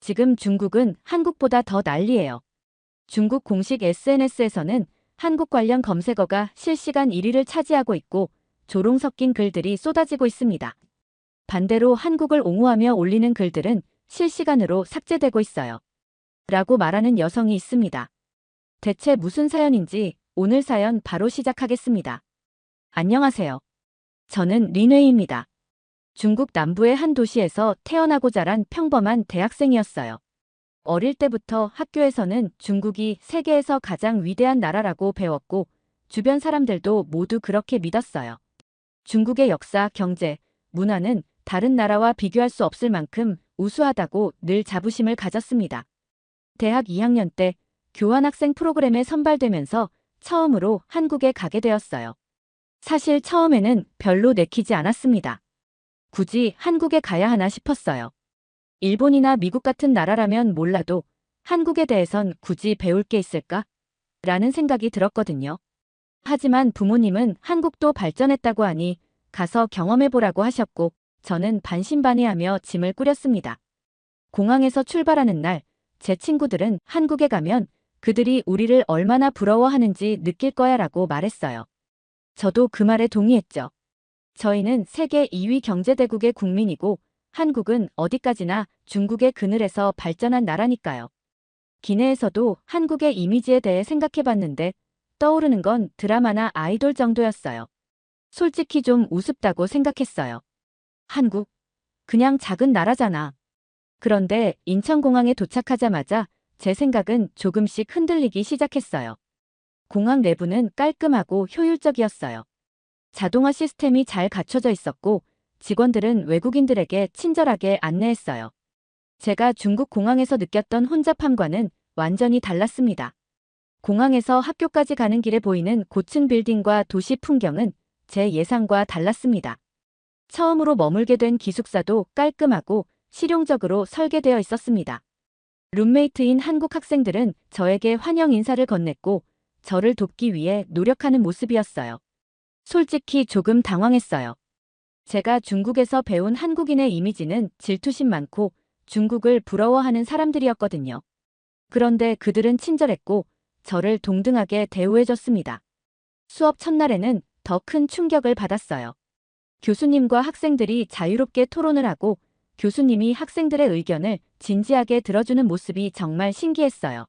지금 중국은 한국보다 더 난리예요. 중국 공식 SNS에서는 한국 관련 검색어가 실시간 1위를 차지하고 있고 조롱 섞인 글들이 쏟아지고 있습니다. 반대로 한국을 옹호하며 올리는 글들은 실시간으로 삭제되고 있어요. 라고 말하는 여성이 있습니다. 대체 무슨 사연인지 오늘 사연 바로 시작하겠습니다. 안녕하세요. 저는 린웨이입니다. 중국 남부의 한 도시에서 태어나고 자란 평범한 대학생이었어요. 어릴 때부터 학교에서는 중국이 세계에서 가장 위대한 나라라고 배웠고 주변 사람들도 모두 그렇게 믿었어요. 중국의 역사, 경제, 문화는 다른 나라와 비교할 수 없을 만큼 우수하다고 늘 자부심을 가졌습니다. 대학 2학년 때 교환학생 프로그램에 선발되면서 처음으로 한국에 가게 되었어요. 사실 처음에는 별로 내키지 않았습니다. 굳이 한국에 가야 하나 싶었어요. 일본이나 미국 같은 나라라면 몰라도 한국에 대해선 굳이 배울 게 있을까? 라는 생각이 들었거든요. 하지만 부모님은 한국도 발전했다고 하니 가서 경험해보라고 하셨고 저는 반신반의하며 짐을 꾸렸습니다. 공항에서 출발하는 날, 제 친구들은 한국에 가면 그들이 우리를 얼마나 부러워하는지 느낄 거야 라고 말했어요. 저도 그 말에 동의했죠. 저희는 세계 2위 경제대국의 국민이고 한국은 어디까지나 중국의 그늘에서 발전한 나라니까요. 기내에서도 한국의 이미지에 대해 생각해봤는데 떠오르는 건 드라마나 아이돌 정도였어요. 솔직히 좀 우습다고 생각했어요. 한국? 그냥 작은 나라잖아. 그런데 인천공항에 도착하자마자 제 생각은 조금씩 흔들리기 시작했어요. 공항 내부는 깔끔하고 효율적이었어요. 자동화 시스템이 잘 갖춰져 있었고 직원들은 외국인들에게 친절하게 안내했어요. 제가 중국 공항에서 느꼈던 혼잡함과는 완전히 달랐습니다. 공항에서 학교까지 가는 길에 보이는 고층 빌딩과 도시 풍경은 제 예상과 달랐습니다. 처음으로 머물게 된 기숙사도 깔끔하고 실용적으로 설계되어 있었습니다. 룸메이트인 한국 학생들은 저에게 환영 인사를 건넸고 저를 돕기 위해 노력하는 모습이었어요. 솔직히 조금 당황했어요. 제가 중국에서 배운 한국인의 이미지는 질투심 많고 중국을 부러워하는 사람들이었거든요. 그런데 그들은 친절했고 저를 동등하게 대우해줬습니다. 수업 첫날에는 더 큰 충격을 받았어요. 교수님과 학생들이 자유롭게 토론을 하고 교수님이 학생들의 의견을 진지하게 들어주는 모습이 정말 신기했어요.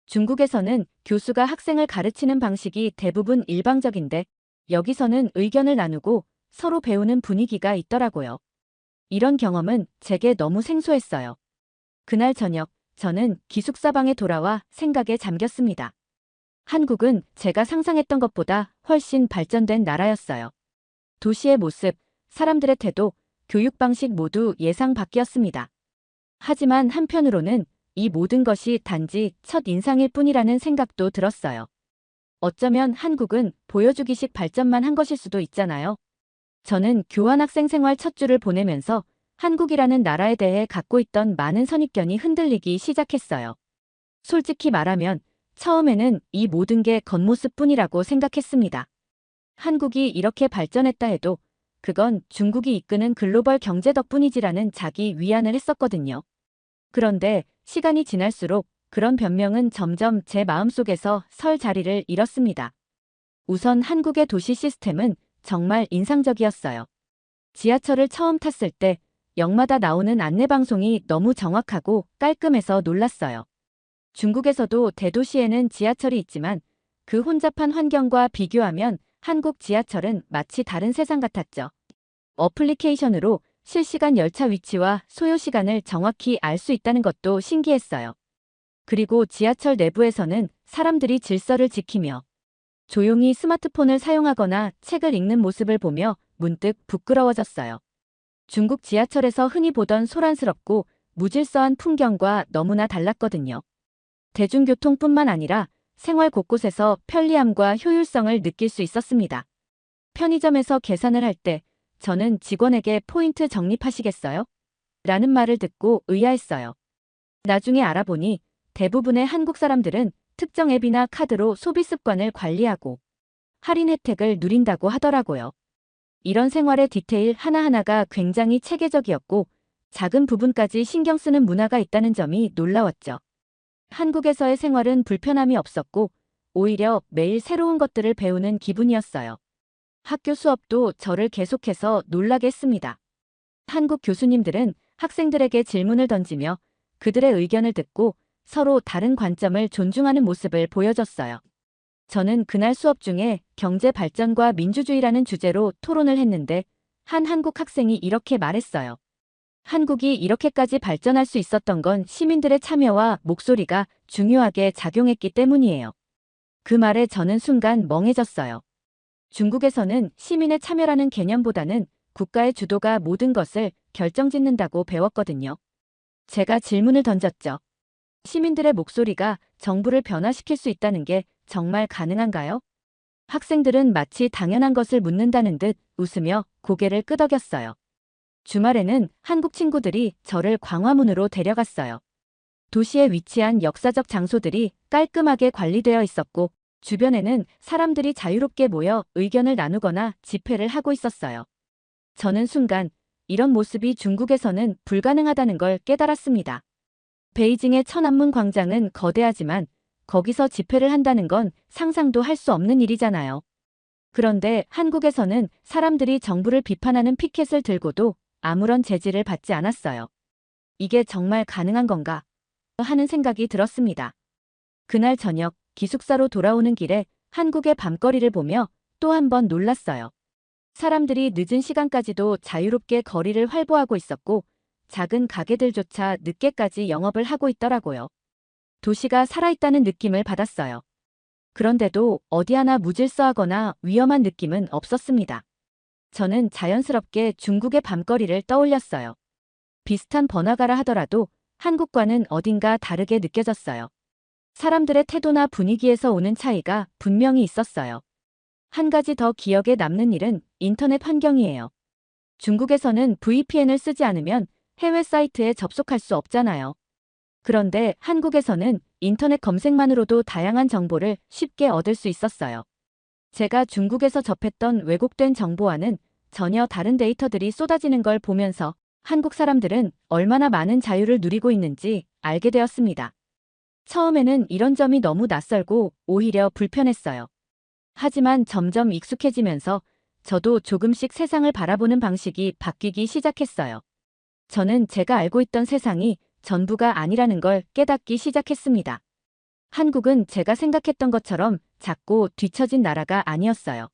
중국에서는 교수가 학생을 가르치는 방식이 대부분 일방적인데 여기서는 의견을 나누고 서로 배우는 분위기가 있더라고요. 이런 경험은 제게 너무 생소했어요. 그날 저녁, 저는 기숙사 방에 돌아와 생각에 잠겼습니다. 한국은 제가 상상했던 것보다 훨씬 발전된 나라였어요. 도시의 모습, 사람들의 태도, 교육 방식 모두 예상 밖이었습니다. 하지만 한편으로는 이 모든 것이 단지 첫 인상일 뿐이라는 생각도 들었어요. 어쩌면 한국은 보여주기식 발전만 한 것일 수도 있잖아요. 저는 교환학생 생활 첫 주를 보내면서 한국이라는 나라에 대해 갖고 있던 많은 선입견이 흔들리기 시작했어요. 솔직히 말하면 처음에는 이 모든 게 겉모습뿐이라고 생각했습니다. 한국이 이렇게 발전했다 해도 그건 중국이 이끄는 글로벌 경제 덕분이지라는 자기 위안을 했었거든요. 그런데 시간이 지날수록 그런 변명은 점점 제 마음속에서 설 자리를 잃었습니다. 우선 한국의 도시 시스템은 정말 인상적이었어요. 지하철을 처음 탔을 때 역마다 나오는 안내방송이 너무 정확하고 깔끔해서 놀랐어요. 중국에서도 대도시에는 지하철이 있지만 그 혼잡한 환경과 비교하면 한국 지하철은 마치 다른 세상 같았죠. 어플리케이션으로 실시간 열차 위치와 소요 시간을 정확히 알 수 있다는 것도 신기했어요. 그리고 지하철 내부에서는 사람들이 질서를 지키며 조용히 스마트폰을 사용하거나 책을 읽는 모습을 보며 문득 부끄러워졌어요. 중국 지하철에서 흔히 보던 소란스럽고 무질서한 풍경과 너무나 달랐거든요. 대중교통뿐만 아니라 생활 곳곳에서 편리함과 효율성을 느낄 수 있었습니다. 편의점에서 계산을 할 때 저는 직원에게 포인트 적립하시겠어요? 라는 말을 듣고 의아했어요. 나중에 알아보니 대부분의 한국 사람들은 특정 앱이나 카드로 소비 습관을 관리하고 할인 혜택을 누린다고 하더라고요. 이런 생활의 디테일 하나하나가 굉장히 체계적이었고 작은 부분까지 신경 쓰는 문화가 있다는 점이 놀라웠죠. 한국에서의 생활은 불편함이 없었고 오히려 매일 새로운 것들을 배우는 기분이었어요. 학교 수업도 저를 계속해서 놀라게 했습니다. 한국 교수님들은 학생들에게 질문을 던지며 그들의 의견을 듣고 서로 다른 관점을 존중하는 모습을 보여줬어요. 저는 그날 수업 중에 경제 발전과 민주주의라는 주제로 토론을 했는데 한 한국 학생이 이렇게 말했어요. 한국이 이렇게까지 발전할 수 있었던 건 시민들의 참여와 목소리가 중요하게 작용했기 때문이에요. 그 말에 저는 순간 멍해졌어요. 중국에서는 시민의 참여라는 개념보다는 국가의 주도가 모든 것을 결정짓는다고 배웠거든요. 제가 질문을 던졌죠. 시민들의 목소리가 정부를 변화시킬 수 있다는 게 정말 가능한가요? 학생들은 마치 당연한 것을 묻는다는 듯 웃으며 고개를 끄덕였어요. 주말에는 한국 친구들이 저를 광화문으로 데려갔어요. 도시에 위치한 역사적 장소들이 깔끔하게 관리되어 있었고 주변에는 사람들이 자유롭게 모여 의견을 나누거나 집회를 하고 있었어요. 저는 순간 이런 모습이 중국에서는 불가능하다는 걸 깨달았습니다. 베이징의 천안문 광장은 거대하지만 거기서 집회를 한다는 건 상상도 할 수 없는 일이잖아요. 그런데 한국에서는 사람들이 정부를 비판하는 피켓을 들고도 아무런 제지를 받지 않았어요. 이게 정말 가능한 건가? 하는 생각이 들었습니다. 그날 저녁 기숙사로 돌아오는 길에 한국의 밤거리를 보며 또 한 번 놀랐어요. 사람들이 늦은 시간까지도 자유롭게 거리를 활보하고 있었고 작은 가게들조차 늦게까지 영업을 하고 있더라고요. 도시가 살아있다는 느낌을 받았어요. 그런데도 어디 하나 무질서하거나 위험한 느낌은 없었습니다. 저는 자연스럽게 중국의 밤거리를 떠올렸어요. 비슷한 번화가라 하더라도 한국과는 어딘가 다르게 느껴졌어요. 사람들의 태도나 분위기에서 오는 차이가 분명히 있었어요. 한 가지 더 기억에 남는 일은 인터넷 환경이에요. 중국에서는 VPN을 쓰지 않으면 해외 사이트에 접속할 수 없잖아요. 그런데 한국에서는 인터넷 검색만으로도 다양한 정보를 쉽게 얻을 수 있었어요. 제가 중국에서 접했던 왜곡된 정보와는 전혀 다른 데이터들이 쏟아지는 걸 보면서 한국 사람들은 얼마나 많은 자유를 누리고 있는지 알게 되었습니다. 처음에는 이런 점이 너무 낯설고 오히려 불편했어요. 하지만 점점 익숙해지면서 저도 조금씩 세상을 바라보는 방식이 바뀌기 시작했어요. 저는 제가 알고 있던 세상이 전부가 아니라는 걸 깨닫기 시작했습니다. 한국은 제가 생각했던 것처럼 작고 뒤처진 나라가 아니었어요.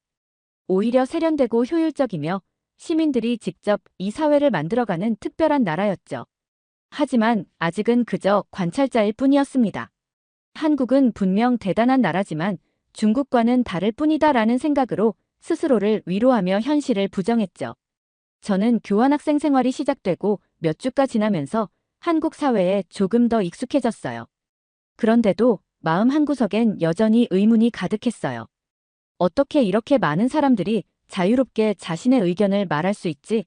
오히려 세련되고 효율적이며 시민들이 직접 이 사회를 만들어가는 특별한 나라였죠. 하지만 아직은 그저 관찰자일 뿐이었습니다. 한국은 분명 대단한 나라지만 중국과는 다를 뿐이다라는 생각으로 스스로를 위로하며 현실을 부정했죠. 저는 교환학생 생활이 시작되고 몇 주가 지나면서 한국 사회에 조금 더 익숙해졌어요. 그런데도 마음 한구석엔 여전히 의문이 가득했어요. 어떻게 이렇게 많은 사람들이 자유롭게 자신의 의견을 말할 수 있지?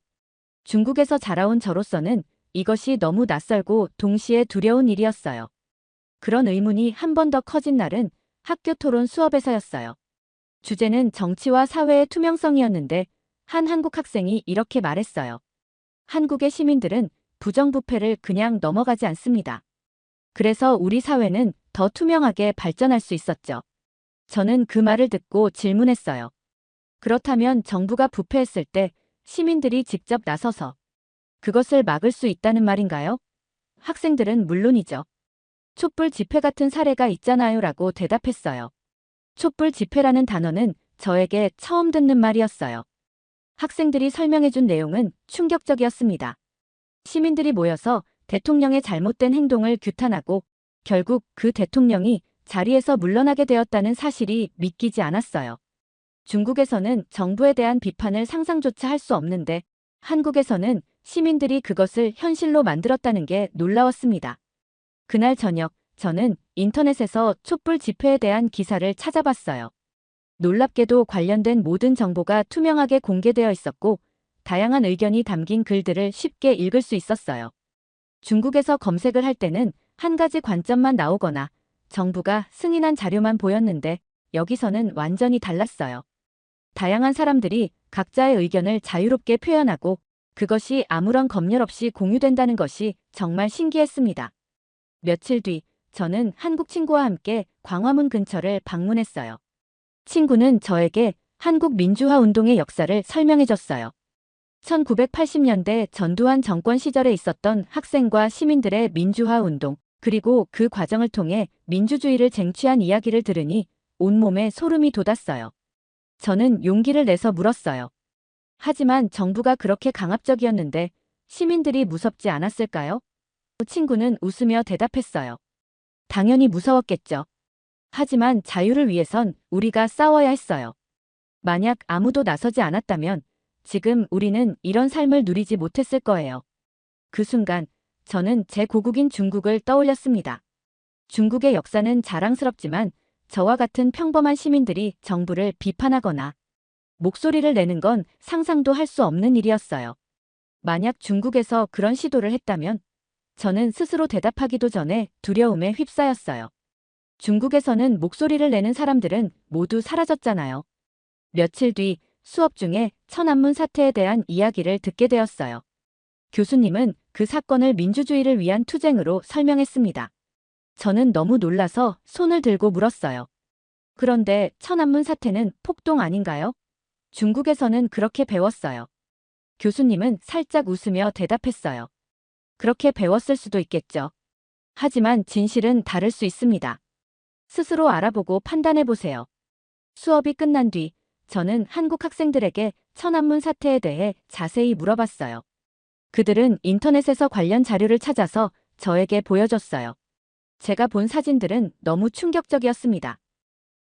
중국에서 자라온 저로서는 이것이 너무 낯설고 동시에 두려운 일이었어요. 그런 의문이 한 번 더 커진 날은 학교 토론 수업에서였어요. 주제는 정치와 사회의 투명성이었는데 한 한국 학생이 이렇게 말했어요. 한국의 시민들은 부정부패를 그냥 넘어가지 않습니다. 그래서 우리 사회는 더 투명하게 발전할 수 있었죠. 저는 그 말을 듣고 질문했어요. 그렇다면 정부가 부패했을 때 시민들이 직접 나서서 그것을 막을 수 있다는 말인가요? 학생들은 물론이죠. 촛불 집회 같은 사례가 있잖아요 라고 대답했어요. 촛불 집회라는 단어는 저에게 처음 듣는 말이었어요. 학생들이 설명해준 내용은 충격적이었습니다. 시민들이 모여서 대통령의 잘못된 행동을 규탄하고 결국 그 대통령이 자리에서 물러나게 되었다는 사실이 믿기지 않았어요. 중국에서는 정부에 대한 비판을 상상조차 할 수 없는데 한국에서는 시민들이 그것을 현실로 만들었다는 게 놀라웠습니다. 그날 저녁 저는 인터넷에서 촛불 집회에 대한 기사를 찾아봤어요. 놀랍게도 관련된 모든 정보가 투명하게 공개되어 있었고 다양한 의견이 담긴 글들을 쉽게 읽을 수 있었어요. 중국에서 검색을 할 때는 한 가지 관점만 나오거나 정부가 승인한 자료만 보였는데 여기서는 완전히 달랐어요. 다양한 사람들이 각자의 의견을 자유롭게 표현하고 그것이 아무런 검열 없이 공유된다는 것이 정말 신기했습니다. 며칠 뒤 저는 한국 친구와 함께 광화문 근처를 방문했어요. 친구는 저에게 한국 민주화 운동의 역사를 설명해 줬어요. 1980년대 전두환 정권 시절에 있었던 학생과 시민들의 민주화 운동, 그리고 그 과정을 통해 민주주의를 쟁취한 이야기를 들으니 온몸에 소름이 돋았어요. 저는 용기를 내서 물었어요. 하지만 정부가 그렇게 강압적이었는데 시민들이 무섭지 않았을까요? 친구는 웃으며 대답했어요. 당연히 무서웠겠죠. 하지만 자유를 위해선 우리가 싸워야 했어요. 만약 아무도 나서지 않았다면 지금 우리는 이런 삶을 누리지 못했을 거예요. 그 순간 저는 제 고국인 중국을 떠올렸습니다. 중국의 역사는 자랑스럽지만 저와 같은 평범한 시민들이 정부를 비판하거나 목소리를 내는 건 상상도 할 수 없는 일이었어요. 만약 중국에서 그런 시도를 했다면 저는 스스로 대답하기도 전에 두려움에 휩싸였어요. 중국에서는 목소리를 내는 사람들은 모두 사라졌잖아요. 며칠 뒤 수업 중에 천안문 사태에 대한 이야기를 듣게 되었어요. 교수님은 그 사건을 민주주의를 위한 투쟁으로 설명했습니다. 저는 너무 놀라서 손을 들고 물었어요. 그런데 천안문 사태는 폭동 아닌가요? 중국에서는 그렇게 배웠어요. 교수님은 살짝 웃으며 대답했어요. 그렇게 배웠을 수도 있겠죠. 하지만 진실은 다를 수 있습니다. 스스로 알아보고 판단해보세요. 수업이 끝난 뒤 저는 한국 학생들에게 천안문 사태에 대해 자세히 물어봤어요. 그들은 인터넷에서 관련 자료를 찾아서 저에게 보여줬어요. 제가 본 사진들은 너무 충격적이었습니다.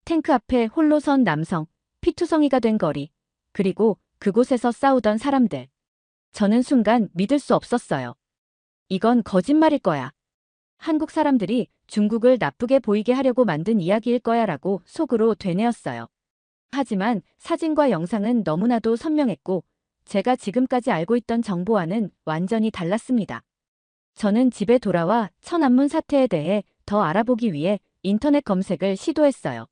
탱크 앞에 홀로 선 남성, 피투성이가 된 거리, 그리고 그곳에서 싸우던 사람들. 저는 순간 믿을 수 없었어요. 이건 거짓말일 거야. 한국 사람들이 중국을 나쁘게 보이게 하려고 만든 이야기일 거야 라고 속으로 되뇌었어요. 하지만 사진과 영상은 너무나도 선명했고 제가 지금까지 알고 있던 정보와는 완전히 달랐습니다. 저는 집에 돌아와 천안문 사태에 대해 더 알아보기 위해 인터넷 검색을 시도했어요.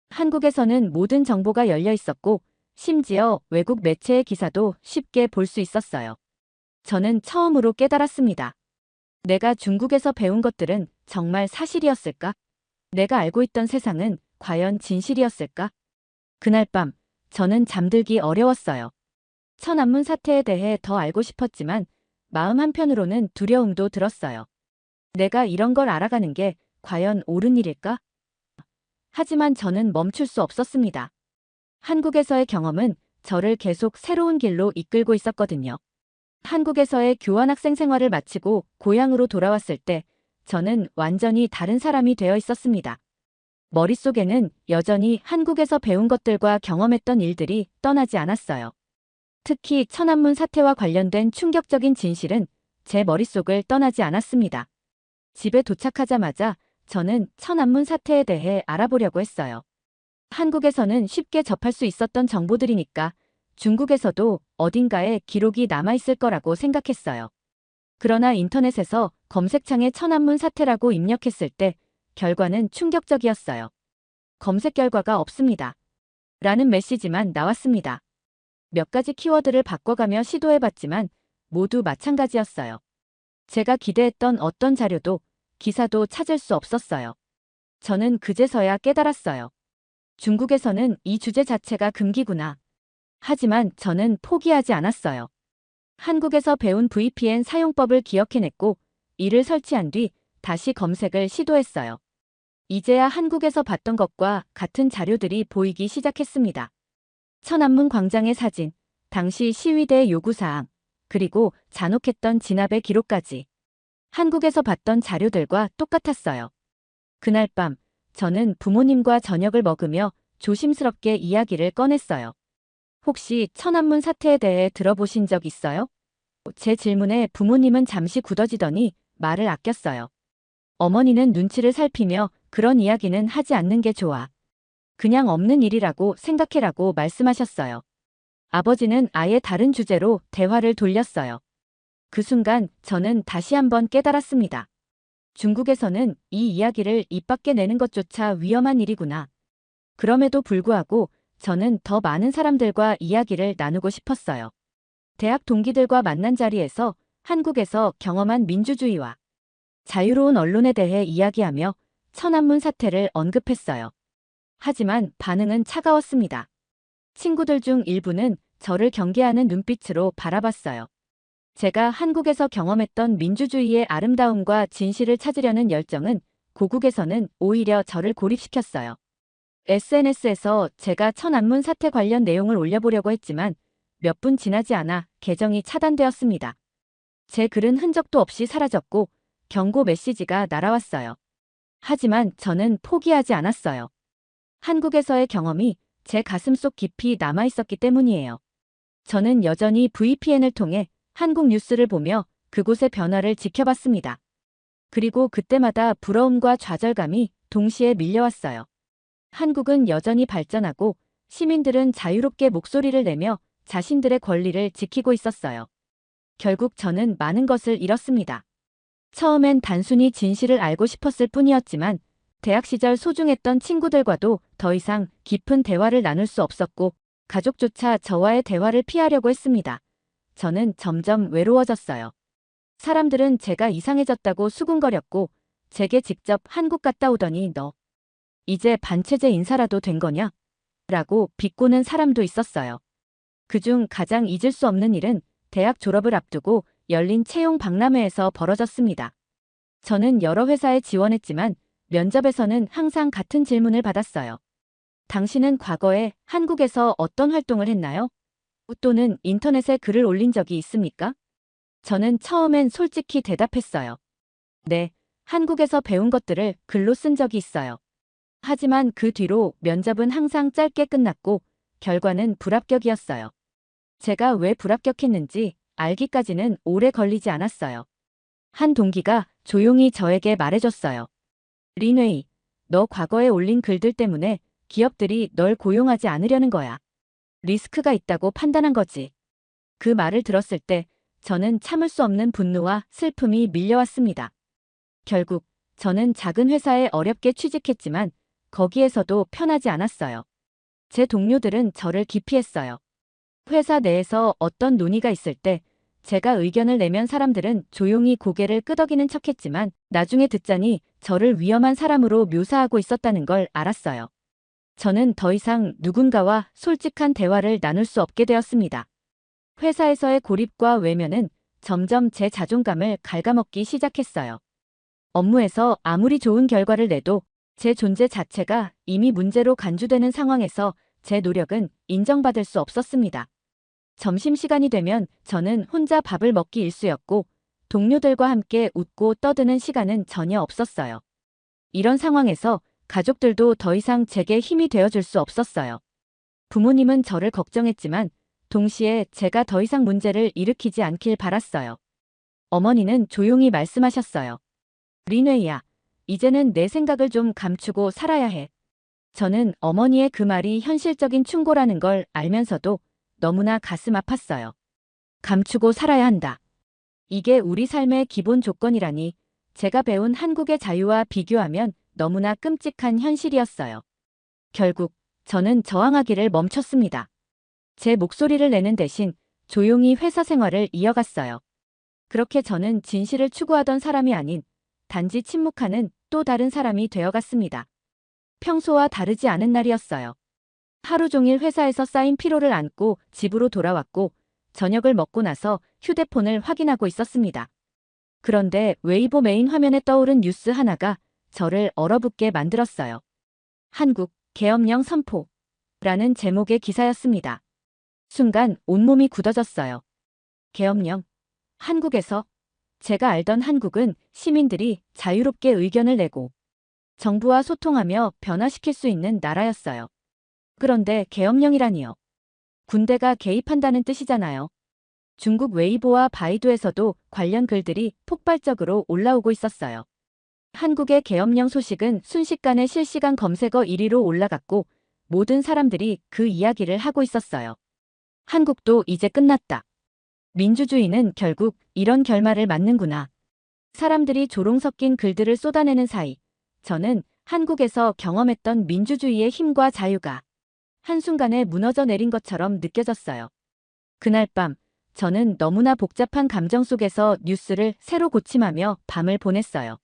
한국에서는 모든 정보가 열려 있었고 심지어 외국 매체의 기사도 쉽게 볼 수 있었어요. 저는 처음으로 깨달았습니다. 내가 중국에서 배운 것들은 정말 사실이었을까? 내가 알고 있던 세상은 과연 진실이었을까? 그날 밤 저는 잠들기 어려웠어요. 천안문 사태에 대해 더 알고 싶었지만 마음 한편으로는 두려움도 들었어요. 내가 이런 걸 알아가는 게 과연 옳은 일일까? 하지만 저는 멈출 수 없었습니다. 한국에서의 경험은 저를 계속 새로운 길로 이끌고 있었거든요. 한국에서의 교환학생 생활을 마치고 고향으로 돌아왔을 때 저는 완전히 다른 사람이 되어 있었습니다. 머릿속에는 여전히 한국에서 배운 것들과 경험했던 일들이 떠나지 않았어요. 특히 천안문 사태와 관련된 충격적인 진실은 제 머릿속을 떠나지 않았습니다. 집에 도착하자마자 저는 천안문 사태에 대해 알아보려고 했어요. 한국에서는 쉽게 접할 수 있었던 정보들이니까 중국에서도 어딘가에 기록이 남아있을 거라고 생각했어요. 그러나 인터넷에서 검색창에 천안문 사태라고 입력했을 때 결과는 충격적이었어요. 검색 결과가 없습니다. 라는 메시지만 나왔습니다. 몇 가지 키워드를 바꿔가며 시도해봤지만 모두 마찬가지였어요. 제가 기대했던 어떤 자료도 기사도 찾을 수 없었어요. 저는 그제서야 깨달았어요. 중국에서는 이 주제 자체가 금기구나. 하지만 저는 포기하지 않았어요. 한국에서 배운 VPN 사용법을 기억해냈고 이를 설치한 뒤 다시 검색을 시도했어요. 이제야 한국에서 봤던 것과 같은 자료들이 보이기 시작했습니다. 천안문 광장의 사진, 당시 시위대의 요구사항, 그리고 잔혹했던 진압의 기록까지. 한국에서 봤던 자료들과 똑같았어요. 그날 밤 저는 부모님과 저녁을 먹으며 조심스럽게 이야기를 꺼냈어요. 혹시 천안문 사태에 대해 들어보신 적 있어요? 제 질문에 부모님은 잠시 굳어지더니 말을 아꼈어요. 어머니는 눈치를 살피며 그런 이야기는 하지 않는 게 좋아. 그냥 없는 일이라고 생각해라고 말씀하셨어요. 아버지는 아예 다른 주제로 대화를 돌렸어요. 그 순간 저는 다시 한번 깨달았습니다. 중국에서는 이 이야기를 입 밖에 내는 것조차 위험한 일이구나. 그럼에도 불구하고 저는 더 많은 사람들과 이야기를 나누고 싶었어요. 대학 동기들과 만난 자리에서 한국에서 경험한 민주주의와 자유로운 언론에 대해 이야기하며 천안문 사태를 언급했어요. 하지만 반응은 차가웠습니다. 친구들 중 일부는 저를 경계하는 눈빛으로 바라봤어요. 제가 한국에서 경험했던 민주주의의 아름다움과 진실을 찾으려는 열정은 고국에서는 오히려 저를 고립시켰어요. SNS에서 제가 천안문 사태 관련 내용을 올려보려고 했지만 몇 분 지나지 않아 계정이 차단되었습니다. 제 글은 흔적도 없이 사라졌고 경고 메시지가 날아왔어요. 하지만 저는 포기하지 않았어요. 한국에서의 경험이 제 가슴속 깊이 남아있었기 때문이에요. 저는 여전히 VPN을 통해 한국 뉴스를 보며 그곳의 변화를 지켜봤습니다. 그리고 그때마다 부러움과 좌절감이 동시에 밀려왔어요. 한국은 여전히 발전하고 시민들은 자유롭게 목소리를 내며 자신들의 권리를 지키고 있었어요. 결국 저는 많은 것을 잃었습니다. 처음엔 단순히 진실을 알고 싶었을 뿐이었지만 대학 시절 소중했던 친구들과도 더 이상 깊은 대화를 나눌 수 없었고 가족조차 저와의 대화를 피하려고 했습니다. 저는 점점 외로워졌어요. 사람들은 제가 이상해졌다고 수군거렸고 제게 직접 한국 갔다 오더니 너 이제 반체제 인사라도 된 거냐? 라고 비꼬는 사람도 있었어요. 그중 가장 잊을 수 없는 일은 대학 졸업을 앞두고 열린 채용 박람회에서 벌어졌습니다. 저는 여러 회사에 지원했지만 면접에서는 항상 같은 질문을 받았어요. 당신은 과거에 한국에서 어떤 활동을 했나요? 또는 인터넷에 글을 올린 적이 있습니까? 저는 처음엔 솔직히 대답했어요. 네, 한국에서 배운 것들을 글로 쓴 적이 있어요. 하지만 그 뒤로 면접은 항상 짧게 끝났고 결과는 불합격이었어요. 제가 왜 불합격했는지 알기까지는 오래 걸리지 않았어요. 한 동기가 조용히 저에게 말해줬어요. 린웨이, 너 과거에 올린 글들 때문에 기업들이 널 고용하지 않으려는 거야. 리스크가 있다고 판단한 거지. 그 말을 들었을 때 저는 참을 수 없는 분노와 슬픔이 밀려왔습니다. 결국 저는 작은 회사에 어렵게 취직했지만 거기에서도 편하지 않았어요. 제 동료들은 저를 기피했어요. 회사 내에서 어떤 논의가 있을 때 제가 의견을 내면 사람들은 조용히 고개를 끄덕이는 척했지만 나중에 듣자니 저를 위험한 사람으로 묘사하고 있었다는 걸 알았어요. 저는 더 이상 누군가와 솔직한 대화를 나눌 수 없게 되었습니다. 회사에서의 고립과 외면은 점점 제 자존감을 갉아먹기 시작했어요. 업무에서 아무리 좋은 결과를 내도 제 존재 자체가 이미 문제로 간주되는 상황에서 제 노력은 인정받을 수 없었습니다. 점심시간이 되면 저는 혼자 밥을 먹기 일쑤였고 동료들과 함께 웃고 떠드는 시간은 전혀 없었어요. 이런 상황에서 가족들도 더 이상 제게 힘이 되어줄 수 없었어요. 부모님은 저를 걱정했지만 동시에 제가 더 이상 문제를 일으키지 않길 바랐어요. 어머니는 조용히 말씀하셨어요. 린웨이야, 이제는 내 생각을 좀 감추고 살아야 해. 저는 어머니의 그 말이 현실적인 충고라는 걸 알면서도 너무나 가슴 아팠어요. 감추고 살아야 한다. 이게 우리 삶의 기본 조건이라니 제가 배운 한국의 자유와 비교하면 너무나 끔찍한 현실이었어요. 결국 저는 저항하기를 멈췄습니다. 제 목소리를 내는 대신 조용히 회사 생활을 이어갔어요. 그렇게 저는 진실을 추구하던 사람이 아닌 단지 침묵하는 또 다른 사람이 되어갔습니다. 평소와 다르지 않은 날이었어요. 하루 종일 회사에서 쌓인 피로를 안고 집으로 돌아왔고 저녁을 먹고 나서 휴대폰을 확인하고 있었습니다. 그런데 웨이보 메인 화면에 떠오른 뉴스 하나가 저를 얼어붙게 만들었어요. 한국 계엄령 선포라는 제목의 기사였습니다. 순간 온몸이 굳어졌어요. 계엄령. 한국에서 제가 알던 한국은 시민들이 자유롭게 의견을 내고 정부와 소통하며 변화시킬 수 있는 나라였어요. 그런데 계엄령이라니요. 군대가 개입한다는 뜻이잖아요. 중국 웨이보와 바이두에서도 관련 글들이 폭발적으로 올라오고 있었어요. 한국의 계엄령 소식은 순식간에 실시간 검색어 1위로 올라갔고 모든 사람들이 그 이야기를 하고 있었어요. 한국도 이제 끝났다. 민주주의는 결국 이런 결말을 맞는구나. 사람들이 조롱 섞인 글들을 쏟아내는 사이 저는 한국에서 경험했던 민주주의의 힘과 자유가 한순간에 무너져 내린 것처럼 느껴졌어요. 그날 밤 저는 너무나 복잡한 감정 속에서 뉴스를 새로 고침하며 밤을 보냈어요.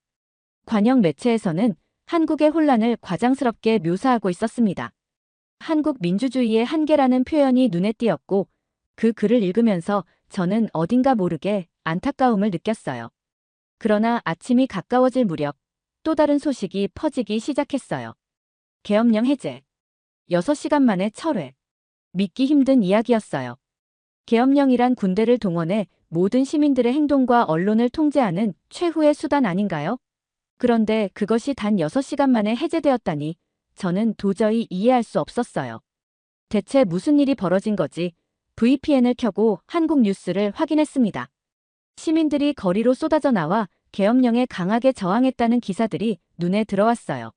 관영 매체에서는 한국의 혼란을 과장스럽게 묘사하고 있었습니다. 한국 민주주의의 한계라는 표현이 눈에 띄었고 그 글을 읽으면서 저는 어딘가 모르게 안타까움을 느꼈어요. 그러나 아침이 가까워질 무렵 또 다른 소식이 퍼지기 시작했어요. 계엄령 해제. 6시간 만에 철회. 믿기 힘든 이야기였어요. 계엄령이란 군대를 동원해 모든 시민들의 행동과 언론을 통제하는 최후의 수단 아닌가요? 그런데 그것이 단 6시간 만에 해제되었다니 저는 도저히 이해할 수 없었어요. 대체 무슨 일이 벌어진 거지? VPN을 켜고 한국 뉴스를 확인했습니다. 시민들이 거리로 쏟아져 나와 계엄령에 강하게 저항했다는 기사들이 눈에 들어왔어요.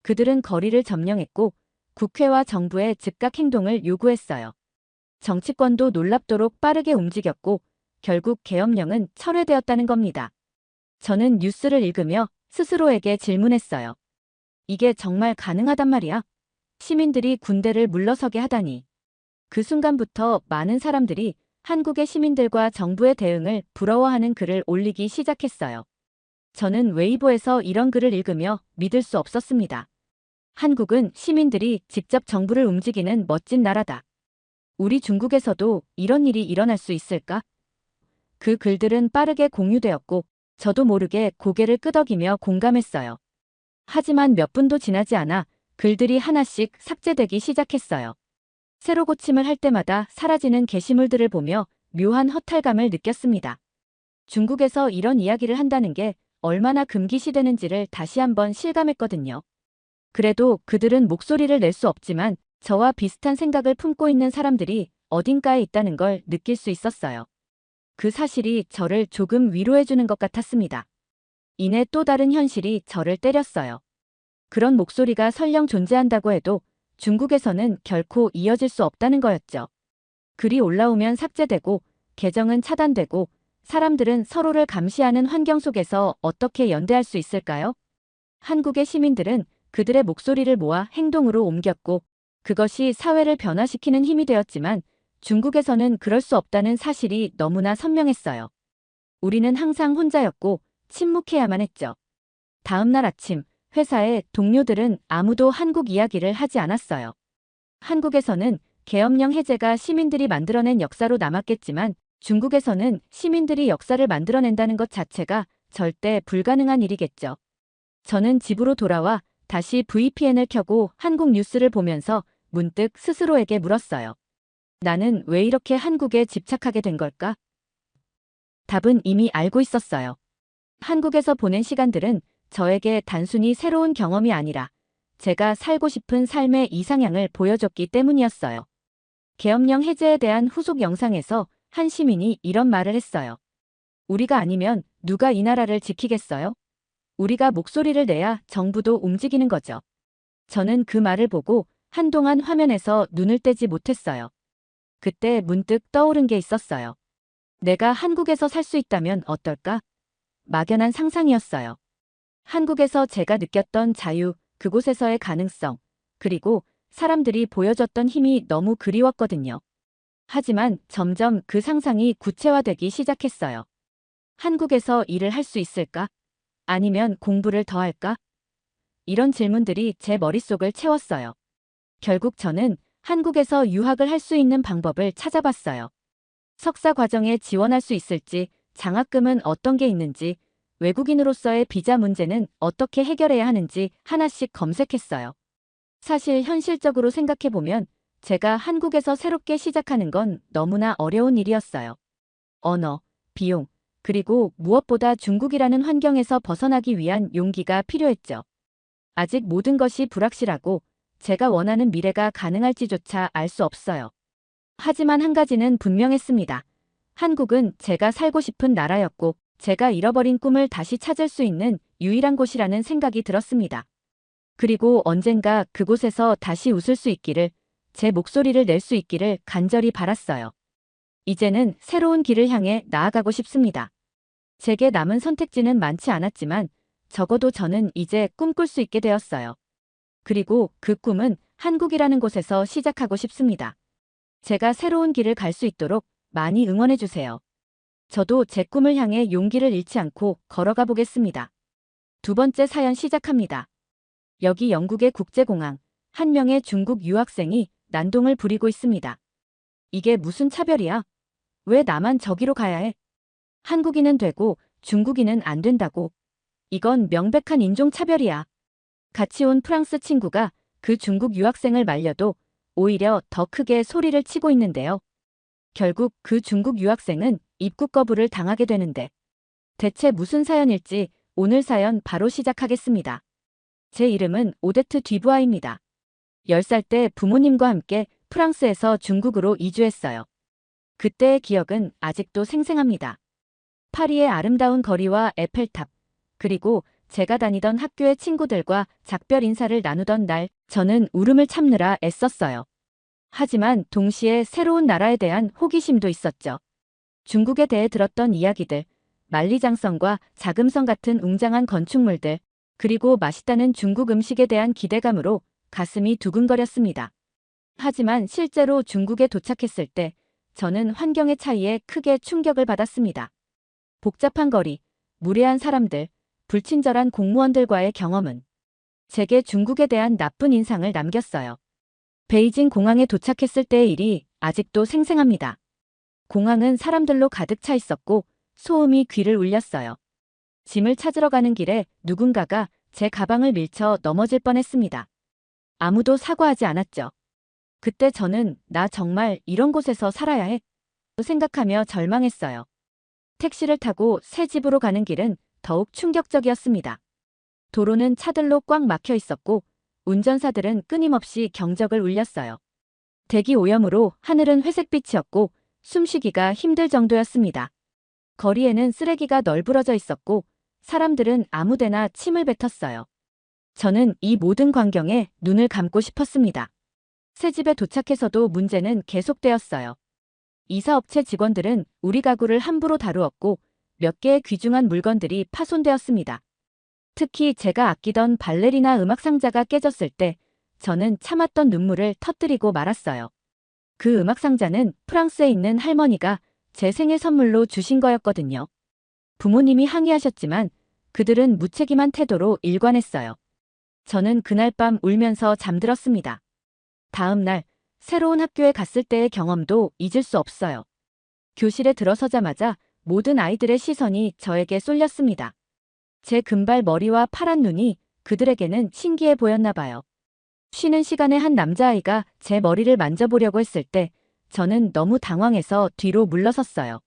그들은 거리를 점령했고 국회와 정부의 즉각 행동을 요구했어요. 정치권도 놀랍도록 빠르게 움직였고 결국 계엄령은 철회되었다는 겁니다. 저는 뉴스를 읽으며 스스로에게 질문했어요. 이게 정말 가능하단 말이야? 시민들이 군대를 물러서게 하다니. 그 순간부터 많은 사람들이 한국의 시민들과 정부의 대응을 부러워하는 글을 올리기 시작했어요. 저는 웨이보에서 이런 글을 읽으며 믿을 수 없었습니다. 한국은 시민들이 직접 정부를 움직이는 멋진 나라다. 우리 중국에서도 이런 일이 일어날 수 있을까? 그 글들은 빠르게 공유되었고 저도 모르게 고개를 끄덕이며 공감했어요. 하지만 몇 분도 지나지 않아 글들이 하나씩 삭제되기 시작했어요. 새로 고침을 할 때마다 사라지는 게시물들을 보며 묘한 허탈감을 느꼈습니다. 중국에서 이런 이야기를 한다는 게 얼마나 금기시되는지를 다시 한번 실감했거든요. 그래도 그들은 목소리를 낼 수 없지만 저와 비슷한 생각을 품고 있는 사람들이 어딘가에 있다는 걸 느낄 수 있었어요. 그 사실이 저를 조금 위로해주는 것 같았습니다. 이내 또 다른 현실이 저를 때렸어요. 그런 목소리가 설령 존재한다고 해도 중국에서는 결코 이어질 수 없다는 거였죠. 글이 올라오면 삭제되고 계정은 차단되고 사람들은 서로를 감시하는 환경 속에서 어떻게 연대할 수 있을까요? 한국의 시민들은 그들의 목소리를 모아 행동으로 옮겼고 그것이 사회를 변화시키는 힘이 되었지만 중국에서는 그럴 수 없다는 사실이 너무나 선명했어요. 우리는 항상 혼자였고 침묵해야만 했죠. 다음 날 아침 회사의 동료들은 아무도 한국 이야기를 하지 않았어요. 한국에서는 계엄령 해제가 시민들이 만들어낸 역사로 남았겠지만 중국에서는 시민들이 역사를 만들어낸다는 것 자체가 절대 불가능한 일이겠죠. 저는 집으로 돌아와 다시 VPN을 켜고 한국 뉴스를 보면서 문득 스스로에게 물었어요. 나는 왜 이렇게 한국에 집착하게 된 걸까? 답은 이미 알고 있었어요. 한국에서 보낸 시간들은 저에게 단순히 새로운 경험이 아니라 제가 살고 싶은 삶의 이상향을 보여줬기 때문이었어요. 계엄령 해제에 대한 후속 영상에서 한 시민이 이런 말을 했어요. 우리가 아니면 누가 이 나라를 지키겠어요? 우리가 목소리를 내야 정부도 움직이는 거죠. 저는 그 말을 보고 한동안 화면에서 눈을 떼지 못했어요. 그때 문득 떠오른 게 있었어요. 내가 한국에서 살 수 있다면 어떨까? 막연한 상상이었어요. 한국에서 제가 느꼈던 자유, 그곳에서의 가능성, 그리고 사람들이 보여줬던 힘이 너무 그리웠거든요. 하지만 점점 그 상상이 구체화되기 시작했어요. 한국에서 일을 할 수 있을까? 아니면 공부를 더 할까? 이런 질문들이 제 머릿속을 채웠어요. 결국 저는 한국에서 유학을 할 수 있는 방법을 찾아봤어요. 석사 과정에 지원할 수 있을지, 장학금은 어떤 게 있는지, 외국인으로서의 비자 문제는 어떻게 해결해야 하는지 하나씩 검색했어요. 사실 현실적으로 생각해보면 제가 한국에서 새롭게 시작하는 건 너무나 어려운 일이었어요. 언어, 비용, 그리고 무엇보다 중국이라는 환경에서 벗어나기 위한 용기가 필요했죠. 아직 모든 것이 불확실하고 제가 원하는 미래가 가능할지조차 알 수 없어요. 하지만 한 가지는 분명했습니다. 한국은 제가 살고 싶은 나라였고 제가 잃어버린 꿈을 다시 찾을 수 있는 유일한 곳이라는 생각이 들었습니다. 그리고 언젠가 그곳에서 다시 웃을 수 있기를, 제 목소리를 낼 수 있기를 간절히 바랐어요. 이제는 새로운 길을 향해 나아가고 싶습니다. 제게 남은 선택지는 많지 않았지만 적어도 저는 이제 꿈꿀 수 있게 되었어요. 그리고 그 꿈은 한국이라는 곳에서 시작하고 싶습니다. 제가 새로운 길을 갈 수 있도록 많이 응원해주세요. 저도 제 꿈을 향해 용기를 잃지 않고 걸어가 보겠습니다. 두 번째 사연 시작합니다. 여기 영국의 국제공항, 한 명의 중국 유학생이 난동을 부리고 있습니다. 이게 무슨 차별이야? 왜 나만 저기로 가야 해? 한국인은 되고 중국인은 안 된다고. 이건 명백한 인종차별이야. 같이 온 프랑스 친구가 그 중국 유학생을 말려도 오히려 더 크게 소리를 치고 있는데요. 결국 그 중국 유학생은 입국 거부를 당하게 되는데 대체 무슨 사연일지 오늘 사연 바로 시작하겠습니다. 제 이름은 오데트 듀부아입니다. 10살 때 부모님과 함께 프랑스에서 중국으로 이주했어요. 그때의 기억은 아직도 생생합니다. 파리의 아름다운 거리와 에펠탑, 그리고 제가 다니던 학교의 친구들과 작별 인사를 나누던 날, 저는 울음을 참느라 애썼어요. 하지만 동시에 새로운 나라에 대한 호기심도 있었죠. 중국에 대해 들었던 이야기들, 만리장성과 자금성 같은 웅장한 건축물들, 그리고 맛있다는 중국 음식에 대한 기대감으로 가슴이 두근거렸습니다. 하지만 실제로 중국에 도착했을 때 저는 환경의 차이에 크게 충격을 받았습니다. 복잡한 거리, 무례한 사람들, 불친절한 공무원들과의 경험은 제게 중국에 대한 나쁜 인상을 남겼어요. 베이징 공항에 도착했을 때의 일이 아직도 생생합니다. 공항은 사람들로 가득 차 있었고 소음이 귀를 울렸어요. 짐을 찾으러 가는 길에 누군가가 제 가방을 밀쳐 넘어질 뻔했습니다. 아무도 사과하지 않았죠. 그때 저는 나 정말 이런 곳에서 살아야 해? 생각하며 절망했어요. 택시를 타고 새 집으로 가는 길은 더욱 충격적이었습니다. 도로는 차들로 꽉 막혀 있었고 운전사들은 끊임없이 경적을 울렸어요. 대기 오염으로 하늘은 회색빛이었고 숨쉬기가 힘들 정도였습니다. 거리에는 쓰레기가 널브러져 있었고 사람들은 아무데나 침을 뱉었어요. 저는 이 모든 광경에 눈을 감고 싶었습니다. 새 집에 도착해서도 문제는 계속되었어요. 이사업체 직원들은 우리 가구를 함부로 다루었고 몇 개의 귀중한 물건들이 파손되었습니다. 특히 제가 아끼던 발레리나 음악 상자가 깨졌을 때 저는 참았던 눈물을 터뜨리고 말았어요. 그 음악 상자는 프랑스에 있는 할머니가 제 생일 선물로 주신 거였거든요. 부모님이 항의하셨지만 그들은 무책임한 태도로 일관했어요. 저는 그날 밤 울면서 잠들었습니다. 다음 날 새로운 학교에 갔을 때의 경험도 잊을 수 없어요. 교실에 들어서자마자 모든 아이들의 시선이 저에게 쏠렸습니다. 제 금발 머리와 파란 눈이 그들에게는 신기해 보였나 봐요. 쉬는 시간에 한 남자아이가 제 머리를 만져보려고 했을 때 저는 너무 당황해서 뒤로 물러섰어요.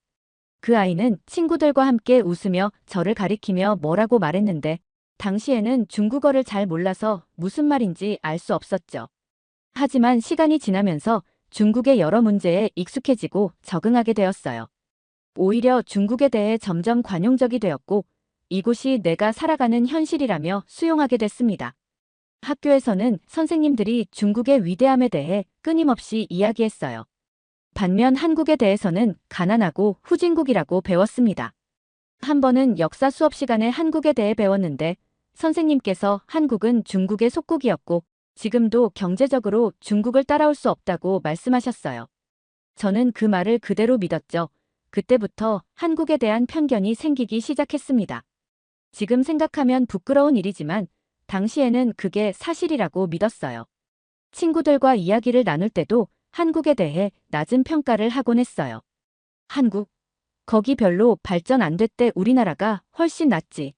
그 아이는 친구들과 함께 웃으며 저를 가리키며 뭐라고 말했는데 당시에는 중국어를 잘 몰라서 무슨 말인지 알 수 없었죠. 하지만 시간이 지나면서 중국의 여러 문제에 익숙해지고 적응하게 되었어요. 오히려 중국에 대해 점점 관용적이 되었고 이곳이 내가 살아가는 현실이라며 수용하게 됐습니다. 학교에서는 선생님들이 중국의 위대함에 대해 끊임없이 이야기했어요. 반면 한국에 대해서는 가난하고 후진국이라고 배웠습니다. 한 번은 역사 수업 시간에 한국에 대해 배웠는데 선생님께서 한국은 중국의 속국이었고 지금도 경제적으로 중국을 따라올 수 없다고 말씀하셨어요. 저는 그 말을 그대로 믿었죠. 그때부터 한국에 대한 편견이 생기기 시작했습니다. 지금 생각하면 부끄러운 일이지만 당시에는 그게 사실이라고 믿었어요. 친구들과 이야기를 나눌 때도 한국에 대해 낮은 평가를 하곤 했어요. 한국? 거기 별로 발전 안 됐대. 우리나라가 훨씬 낫지.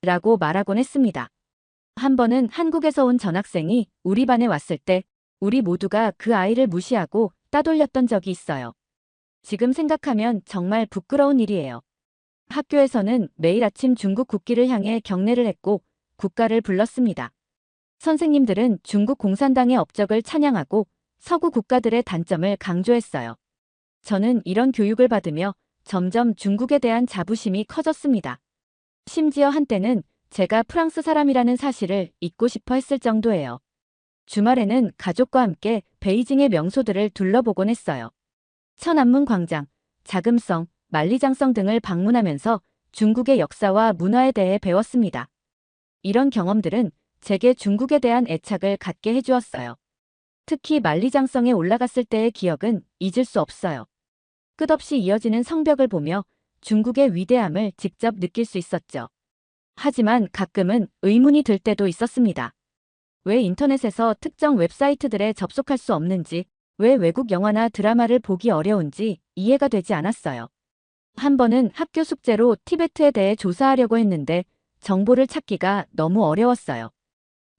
라고 말하곤 했습니다. 한 번은 한국에서 온 전학생이 우리 반에 왔을 때 우리 모두가 그 아이를 무시하고 따돌렸던 적이 있어요. 지금 생각하면 정말 부끄러운 일이에요. 학교에서는 매일 아침 중국 국기를 향해 경례를 했고 국가를 불렀습니다. 선생님들은 중국 공산당의 업적을 찬양하고 서구 국가들의 단점을 강조했어요. 저는 이런 교육을 받으며 점점 중국에 대한 자부심이 커졌습니다. 심지어 한때는 제가 프랑스 사람이라는 사실을 잊고 싶어 했을 정도예요. 주말에는 가족과 함께 베이징의 명소들을 둘러보곤 했어요. 천안문 광장, 자금성, 만리장성 등을 방문하면서 중국의 역사와 문화에 대해 배웠습니다. 이런 경험들은 제게 중국에 대한 애착을 갖게 해주었어요. 특히 만리장성에 올라갔을 때의 기억은 잊을 수 없어요. 끝없이 이어지는 성벽을 보며 중국의 위대함을 직접 느낄 수 있었죠. 하지만 가끔은 의문이 들 때도 있었습니다. 왜 인터넷에서 특정 웹사이트들에 접속할 수 없는지, 왜 외국 영화나 드라마를 보기 어려운지 이해가 되지 않았어요. 한 번은 학교 숙제로 티베트에 대해 조사하려고 했는데 정보를 찾기가 너무 어려웠어요.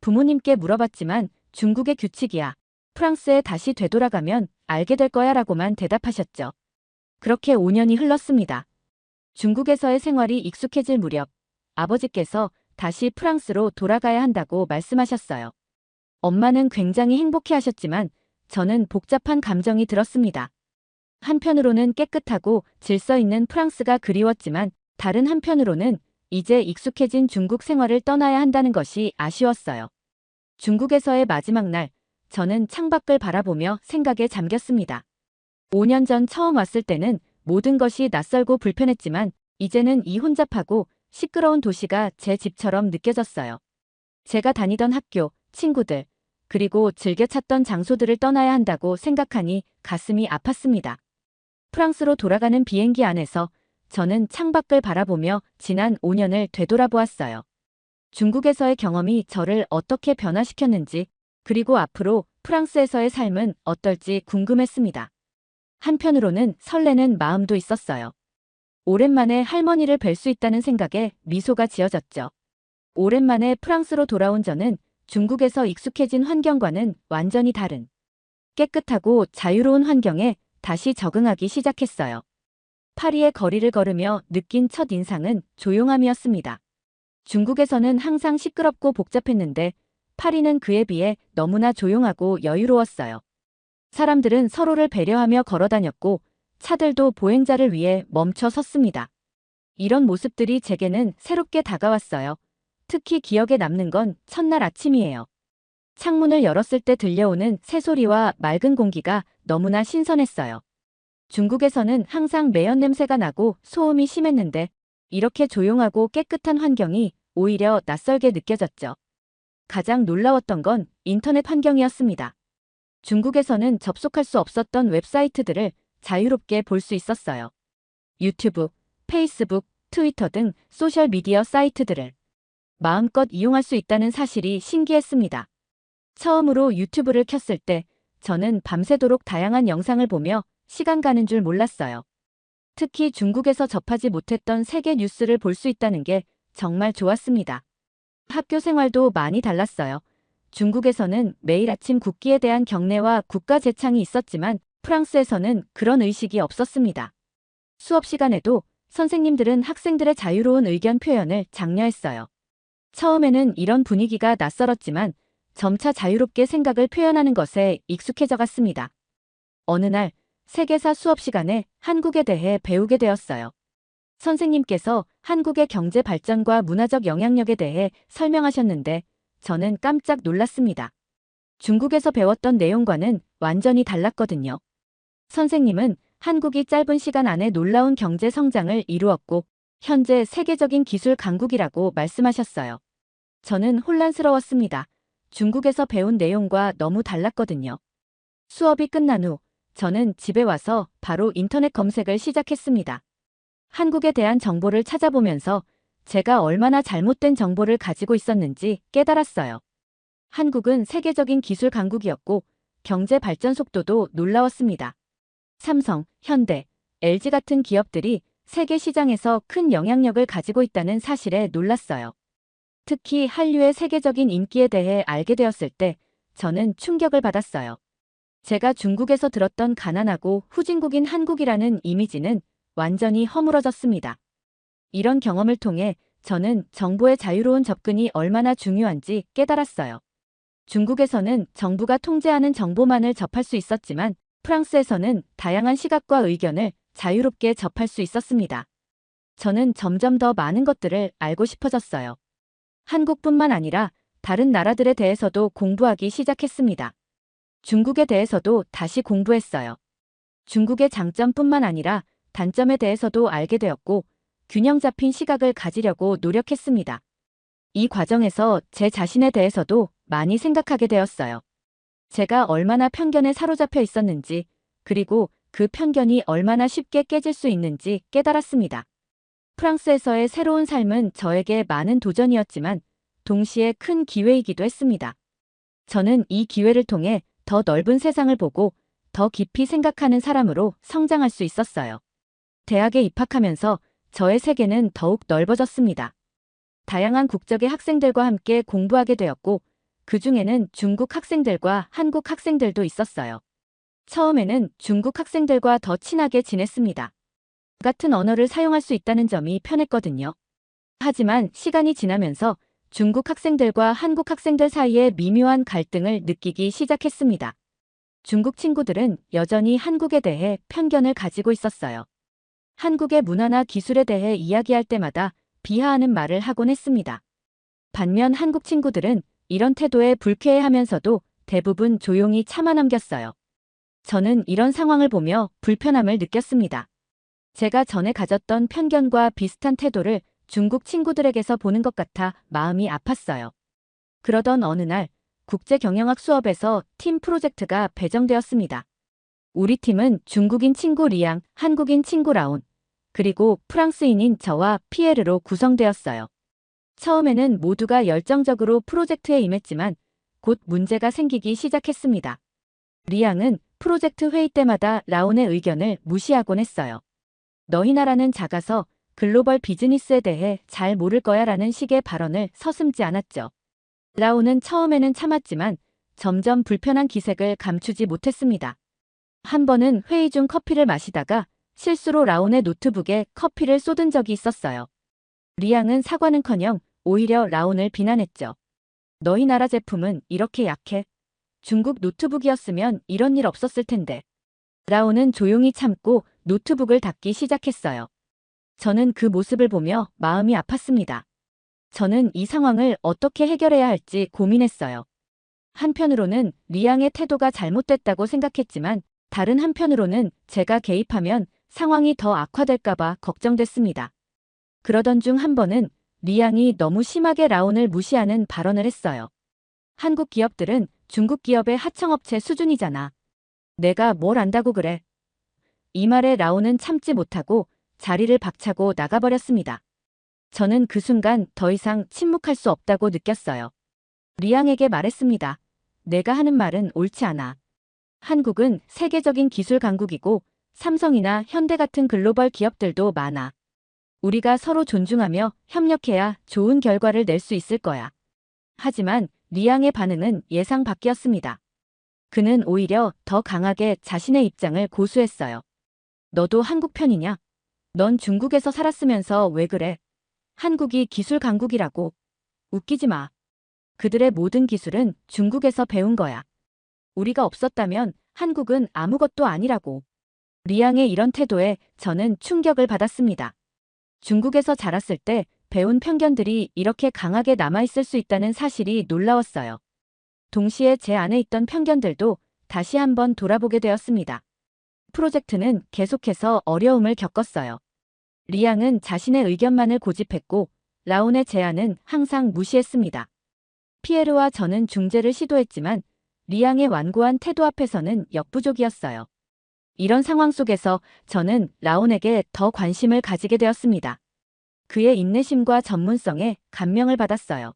부모님께 물어봤지만 중국의 규칙이야. 프랑스에 다시 되돌아가면 알게 될 거야 라고만 대답하셨죠. 그렇게 5년이 흘렀습니다. 중국에서의 생활이 익숙해질 무렵 아버지께서 다시 프랑스로 돌아가야 한다고 말씀하셨어요. 엄마는 굉장히 행복해하셨지만 저는 복잡한 감정이 들었습니다. 한편으로는 깨끗하고 질서 있는 프랑스가 그리웠지만 다른 한편으로는 이제 익숙해진 중국 생활을 떠나야 한다는 것이 아쉬웠어요. 중국에서의 마지막 날, 저는 창밖을 바라보며 생각에 잠겼습니다. 5년 전 처음 왔을 때는 모든 것이 낯설고 불편했지만 이제는 이 혼잡하고 시끄러운 도시가 제 집처럼 느껴졌어요. 제가 다니던 학교, 친구들, 그리고 즐겨 찾던 장소들을 떠나야 한다고 생각하니 가슴이 아팠습니다. 프랑스로 돌아가는 비행기 안에서 저는 창밖을 바라보며 지난 5년을 되돌아보았어요. 중국에서의 경험이 저를 어떻게 변화시켰는지, 그리고 앞으로 프랑스에서의 삶은 어떨지 궁금했습니다. 한편으로는 설레는 마음도 있었어요. 오랜만에 할머니를 뵐 수 있다는 생각에 미소가 지어졌죠. 오랜만에 프랑스로 돌아온 저는 중국에서 익숙해진 환경과는 완전히 다른 깨끗하고 자유로운 환경에 다시 적응하기 시작했어요. 파리의 거리를 걸으며 느낀 첫 인상은 조용함이었습니다. 중국에서는 항상 시끄럽고 복잡했는데 파리는 그에 비해 너무나 조용하고 여유로웠어요. 사람들은 서로를 배려하며 걸어다녔고 차들도 보행자를 위해 멈춰 섰습니다. 이런 모습들이 제게는 새롭게 다가왔어요. 특히 기억에 남는 건 첫날 아침이에요. 창문을 열었을 때 들려오는 새소리와 맑은 공기가 너무나 신선했어요. 중국에서는 항상 매연 냄새가 나고 소음이 심했는데 이렇게 조용하고 깨끗한 환경이 오히려 낯설게 느껴졌죠. 가장 놀라웠던 건 인터넷 환경이었습니다. 중국에서는 접속할 수 없었던 웹사이트들을 자유롭게 볼 수 있었어요. 유튜브, 페이스북, 트위터 등 소셜미디어 사이트들을 마음껏 이용할 수 있다는 사실이 신기했습니다. 처음으로 유튜브를 켰을 때 저는 밤새도록 다양한 영상을 보며 시간 가는 줄 몰랐어요. 특히 중국에서 접하지 못했던 세계 뉴스를 볼 수 있다는 게 정말 좋았습니다. 학교 생활도 많이 달랐어요. 중국에서는 매일 아침 국기에 대한 경례와 국가 제창이 있었지만 프랑스에서는 그런 의식이 없었습니다. 수업 시간에도 선생님들은 학생들의 자유로운 의견 표현을 장려했어요. 처음에는 이런 분위기가 낯설었지만 점차 자유롭게 생각을 표현하는 것에 익숙해져 갔습니다. 어느 날 세계사 수업 시간에 한국에 대해 배우게 되었어요. 선생님께서 한국의 경제 발전과 문화적 영향력에 대해 설명하셨는데 저는 깜짝 놀랐습니다. 중국에서 배웠던 내용과는 완전히 달랐거든요. 선생님은 한국이 짧은 시간 안에 놀라운 경제 성장을 이루었고 현재 세계적인 기술 강국이라고 말씀하셨어요. 저는 혼란스러웠습니다. 중국에서 배운 내용과 너무 달랐거든요. 수업이 끝난 후 저는 집에 와서 바로 인터넷 검색을 시작했습니다. 한국에 대한 정보를 찾아보면서 제가 얼마나 잘못된 정보를 가지고 있었는지 깨달았어요. 한국은 세계적인 기술 강국이었고 경제 발전 속도도 놀라웠습니다. 삼성, 현대, LG 같은 기업들이 세계 시장에서 큰 영향력을 가지고 있다는 사실에 놀랐어요. 특히 한류의 세계적인 인기에 대해 알게 되었을 때 저는 충격을 받았어요. 제가 중국에서 들었던 가난하고 후진국인 한국이라는 이미지는 완전히 허물어졌습니다. 이런 경험을 통해 저는 정보의 자유로운 접근이 얼마나 중요한지 깨달았어요. 중국에서는 정부가 통제하는 정보만을 접할 수 있었지만 프랑스에서는 다양한 시각과 의견을 자유롭게 접할 수 있었습니다. 저는 점점 더 많은 것들을 알고 싶어졌어요. 한국뿐만 아니라 다른 나라들에 대해서도 공부하기 시작했습니다. 중국에 대해서도 다시 공부했어요. 중국의 장점뿐만 아니라 단점에 대해서도 알게 되었고 균형 잡힌 시각을 가지려고 노력했습니다. 이 과정에서 제 자신에 대해서도 많이 생각하게 되었어요. 제가 얼마나 편견에 사로잡혀 있었는지, 그리고 그 편견이 얼마나 쉽게 깨질 수 있는지 깨달았습니다. 프랑스에서의 새로운 삶은 저에게 많은 도전이었지만 동시에 큰 기회이기도 했습니다. 저는 이 기회를 통해 더 넓은 세상을 보고 더 깊이 생각하는 사람으로 성장할 수 있었어요. 대학에 입학하면서 저의 세계는 더욱 넓어졌습니다. 다양한 국적의 학생들과 함께 공부하게 되었고, 그 중에는 중국 학생들과 한국 학생들도 있었어요. 처음에는 중국 학생들과 더 친하게 지냈습니다. 같은 언어를 사용할 수 있다는 점이 편했거든요. 하지만 시간이 지나면서 중국 학생들과 한국 학생들 사이에 미묘한 갈등을 느끼기 시작했습니다. 중국 친구들은 여전히 한국에 대해 편견을 가지고 있었어요. 한국의 문화나 기술에 대해 이야기할 때마다 비하하는 말을 하곤 했습니다. 반면 한국 친구들은 이런 태도에 불쾌해하면서도 대부분 조용히 참아 넘겼어요. 저는 이런 상황을 보며 불편함을 느꼈습니다. 제가 전에 가졌던 편견과 비슷한 태도를 중국 친구들에게서 보는 것 같아 마음이 아팠어요. 그러던 어느 날 국제경영학 수업에서 팀 프로젝트가 배정되었습니다. 우리 팀은 중국인 친구 리앙, 한국인 친구 라온, 그리고 프랑스인인 저와 피에르로 구성되었어요. 처음에는 모두가 열정적으로 프로젝트에 임했지만 곧 문제가 생기기 시작했습니다. 리앙은 프로젝트 회의 때마다 라온의 의견을 무시하곤 했어요. 너희 나라는 작아서 글로벌 비즈니스에 대해 잘 모를 거야 라는 식의 발언을 서슴지 않았죠. 라온은 처음에는 참았지만 점점 불편한 기색을 감추지 못했습니다. 한 번은 회의 중 커피를 마시다가 실수로 라온의 노트북에 커피를 쏟은 적이 있었어요. 리앙은 사과는커녕 오히려 라온을 비난했죠. 너희 나라 제품은 이렇게 약해. 중국 노트북이었으면 이런 일 없었을 텐데. 라온은 조용히 참고 노트북을 닫기 시작했어요. 저는 그 모습을 보며 마음이 아팠습니다. 저는 이 상황을 어떻게 해결해야 할지 고민했어요. 한편으로는 리앙의 태도가 잘못됐다고 생각했지만 다른 한편으로는 제가 개입하면 상황이 더 악화될까봐 걱정됐습니다. 그러던 중 한 번은 리앙이 너무 심하게 라온을 무시하는 발언을 했어요. 한국 기업들은 중국 기업의 하청업체 수준이잖아. 내가 뭘 안다고 그래. 이 말에 라온은 참지 못하고 자리를 박차고 나가버렸습니다. 저는 그 순간 더 이상 침묵할 수 없다고 느꼈어요. 리앙에게 말했습니다. 내가 하는 말은 옳지 않아. 한국은 세계적인 기술 강국이고 삼성이나 현대 같은 글로벌 기업들도 많아. 우리가 서로 존중하며 협력해야 좋은 결과를 낼 수 있을 거야. 하지만 리앙의 반응은 예상 밖이었습니다. 그는 오히려 더 강하게 자신의 입장을 고수했어요. 너도 한국 편이냐? 넌 중국에서 살았으면서 왜 그래? 한국이 기술 강국이라고. 웃기지 마. 그들의 모든 기술은 중국에서 배운 거야. 우리가 없었다면 한국은 아무것도 아니라고. 리앙의 이런 태도에 저는 충격을 받았습니다. 중국에서 자랐을 때 배운 편견들이 이렇게 강하게 남아있을 수 있다는 사실이 놀라웠어요. 동시에 제 안에 있던 편견들도 다시 한번 돌아보게 되었습니다. 프로젝트는 계속해서 어려움을 겪었어요. 리앙은 자신의 의견만을 고집했고 라온의 제안은 항상 무시했습니다. 피에르와 저는 중재를 시도했지만 리앙의 완고한 태도 앞에서는 역부족이었어요. 이런 상황 속에서 저는 라온에게 더 관심을 가지게 되었습니다. 그의 인내심과 전문성에 감명을 받았어요.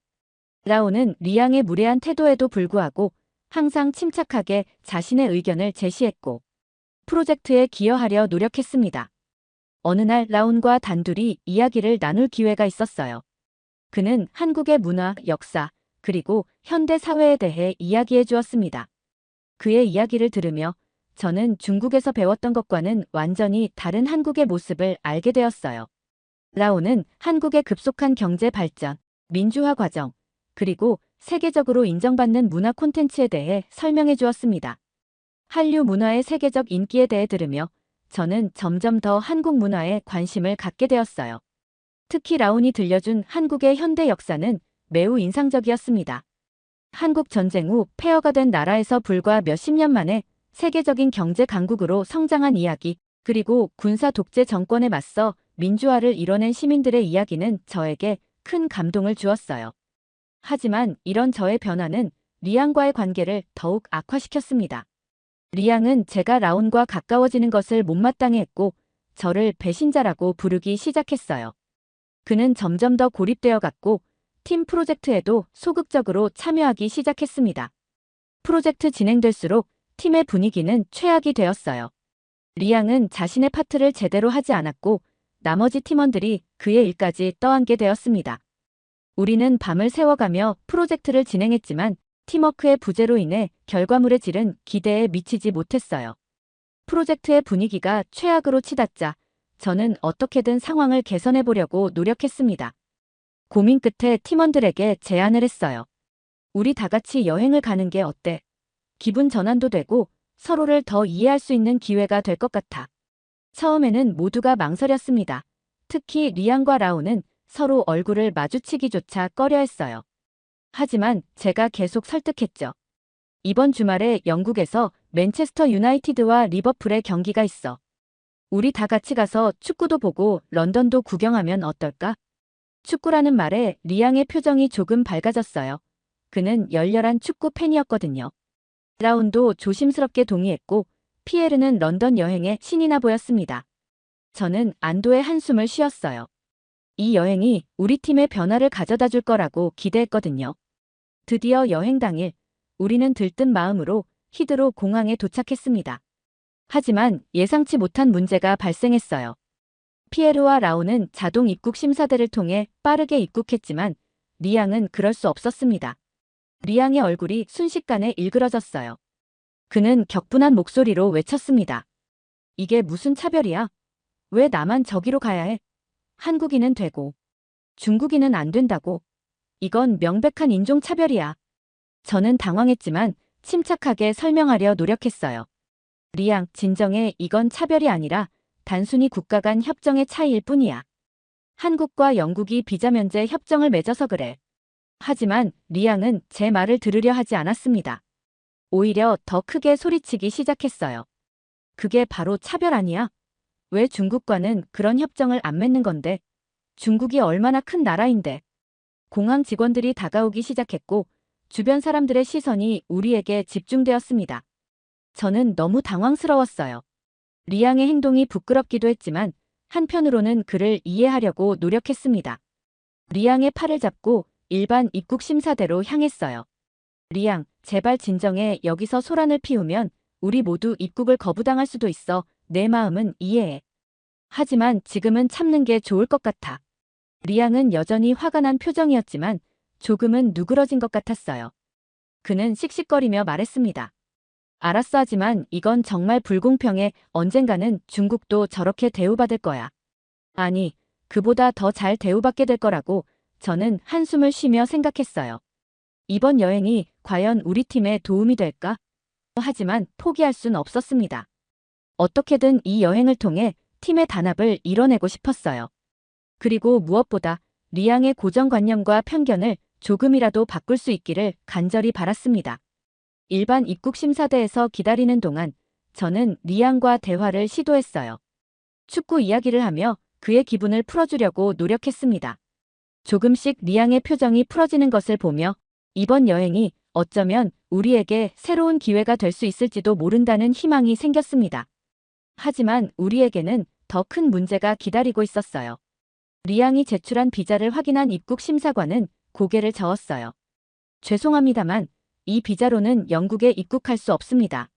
라온은 리앙의 무례한 태도에도 불구하고 항상 침착하게 자신의 의견을 제시했고 프로젝트에 기여하려 노력했습니다. 어느 날 라온과 단둘이 이야기를 나눌 기회가 있었어요. 그는 한국의 문화, 역사, 그리고 현대 사회에 대해 이야기해 주었습니다. 그의 이야기를 들으며 저는 중국에서 배웠던 것과는 완전히 다른 한국의 모습을 알게 되었어요. 라온은 한국의 급속한 경제 발전, 민주화 과정, 그리고 세계적으로 인정받는 문화 콘텐츠에 대해 설명해 주었습니다. 한류 문화의 세계적 인기에 대해 들으며 저는 점점 더 한국 문화에 관심을 갖게 되었어요. 특히 라온이 들려준 한국의 현대 역사는 매우 인상적이었습니다. 한국 전쟁 후 폐허가 된 나라에서 불과 몇십 년 만에 세계적인 경제 강국으로 성장한 이야기, 그리고 군사 독재 정권에 맞서 민주화를 이뤄낸 시민들의 이야기는 저에게 큰 감동을 주었어요. 하지만 이런 저의 변화는 리앙과의 관계를 더욱 악화시켰습니다. 리양은 제가 라온과 가까워지는 것을 못마땅해 했고 저를 배신자라고 부르기 시작했어요. 그는 점점 더 고립되어 갔고 팀 프로젝트에도 소극적으로 참여하기 시작했습니다. 프로젝트 진행될수록 팀의 분위기는 최악이 되었어요. 리양은 자신의 파트를 제대로 하지 않았고 나머지 팀원들이 그의 일까지 떠안게 되었습니다. 우리는 밤을 새워가며 프로젝트를 진행했지만 팀워크의 부재로 인해 결과물의 질은 기대에 미치지 못했어요. 프로젝트의 분위기가 최악으로 치닫자 저는 어떻게든 상황을 개선해 보려고 노력했습니다. 고민 끝에 팀원들에게 제안을 했어요. 우리 다 같이 여행을 가는 게 어때? 기분 전환도 되고 서로를 더 이해할 수 있는 기회가 될 것 같아. 처음에는 모두가 망설였습니다. 특히 리안과 라오는 서로 얼굴을 마주치기조차 꺼려했어요. 하지만 제가 계속 설득했죠. 이번 주말에 영국에서 맨체스터 유나이티드와 리버풀의 경기가 있어. 우리 다 같이 가서 축구도 보고 런던도 구경하면 어떨까? 축구라는 말에 리앙의 표정이 조금 밝아졌어요. 그는 열렬한 축구 팬이었거든요. 라운도 조심스럽게 동의했고 피에르는 런던 여행에 신이 나 보였습니다. 저는 안도의 한숨을 쉬었어요. 이 여행이 우리 팀의 변화를 가져다 줄 거라고 기대했거든요. 드디어 여행 당일 우리는 들뜬 마음으로 히드로 공항에 도착했습니다. 하지만 예상치 못한 문제가 발생했어요. 피에르와 라오는 자동 입국 심사대를 통해 빠르게 입국했지만 리앙은 그럴 수 없었습니다. 리앙의 얼굴이 순식간에 일그러졌어요. 그는 격분한 목소리로 외쳤습니다. 이게 무슨 차별이야? 왜 나만 저기로 가야 해? 한국인은 되고 중국인은 안 된다고. 이건 명백한 인종차별이야. 저는 당황했지만 침착하게 설명하려 노력했어요. 리앙, 진정해, 이건 차별이 아니라 단순히 국가 간 협정의 차이일 뿐이야. 한국과 영국이 비자 면제 협정을 맺어서 그래. 하지만 리앙은 제 말을 들으려 하지 않았습니다. 오히려 더 크게 소리치기 시작했어요. 그게 바로 차별 아니야? 왜 중국과는 그런 협정을 안 맺는 건데? 중국이 얼마나 큰 나라인데. 공항 직원들이 다가오기 시작했고 주변 사람들의 시선이 우리에게 집중되었습니다. 저는 너무 당황스러웠어요. 리앙의 행동이 부끄럽기도 했지만 한편으로는 그를 이해하려고 노력했습니다. 리앙의 팔을 잡고 일반 입국 심사대로 향했어요. 리앙, 제발 진정해. 여기서 소란을 피우면 우리 모두 입국을 거부당할 수도 있어. 내 마음은 이해해. 하지만 지금은 참는 게 좋을 것 같아. 리앙은 여전히 화가 난 표정이었지만 조금은 누그러진 것 같았어요. 그는 씩씩거리며 말했습니다. 알았어, 하지만 이건 정말 불공평해. 언젠가는 중국도 저렇게 대우받을 거야. 아니, 그보다 더 잘 대우받게 될 거라고 저는 한숨을 쉬며 생각했어요. 이번 여행이 과연 우리 팀에 도움이 될까? 하지만 포기할 순 없었습니다. 어떻게든 이 여행을 통해 팀의 단합을 이뤄내고 싶었어요. 그리고 무엇보다 리앙의 고정관념과 편견을 조금이라도 바꿀 수 있기를 간절히 바랐습니다. 일반 입국 심사대에서 기다리는 동안 저는 리앙과 대화를 시도했어요. 축구 이야기를 하며 그의 기분을 풀어주려고 노력했습니다. 조금씩 리앙의 표정이 풀어지는 것을 보며 이번 여행이 어쩌면 우리에게 새로운 기회가 될 수 있을지도 모른다는 희망이 생겼습니다. 하지만 우리에게는 더 큰 문제가 기다리고 있었어요. 리앙이 제출한 비자를 확인한 입국 심사관은 고개를 저었어요. 죄송합니다만 이 비자로는 영국에 입국할 수 없습니다.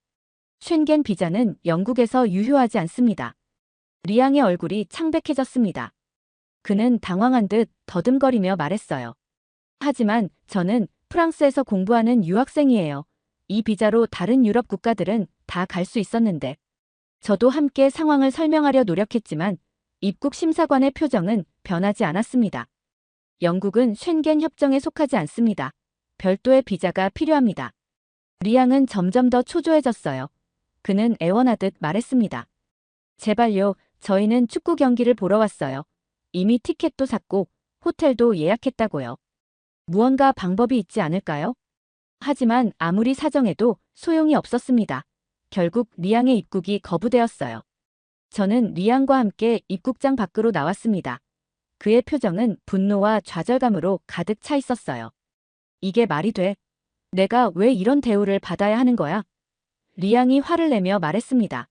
쉔겐 비자는 영국에서 유효하지 않습니다. 리앙의 얼굴이 창백해졌습니다. 그는 당황한 듯 더듬거리며 말했어요. 하지만 저는 프랑스에서 공부하는 유학생이에요. 이 비자로 다른 유럽 국가들은 다 갈 수 있었는데. 저도 함께 상황을 설명하려 노력했지만 입국 심사관의 표정은 변하지 않았습니다. 영국은 쉔겐 협정에 속하지 않습니다. 별도의 비자가 필요합니다. 리앙은 점점 더 초조해졌어요. 그는 애원하듯 말했습니다. 제발요, 저희는 축구 경기를 보러 왔어요. 이미 티켓도 샀고 호텔도 예약했다고요. 무언가 방법이 있지 않을까요? 하지만 아무리 사정해도 소용이 없었습니다. 결국 리앙의 입국이 거부되었어요. 저는 리앙과 함께 입국장 밖으로 나왔습니다. 그의 표정은 분노와 좌절감으로 가득 차 있었어요. 이게 말이 돼? 내가 왜 이런 대우를 받아야 하는 거야? 리양이 화를 내며 말했습니다.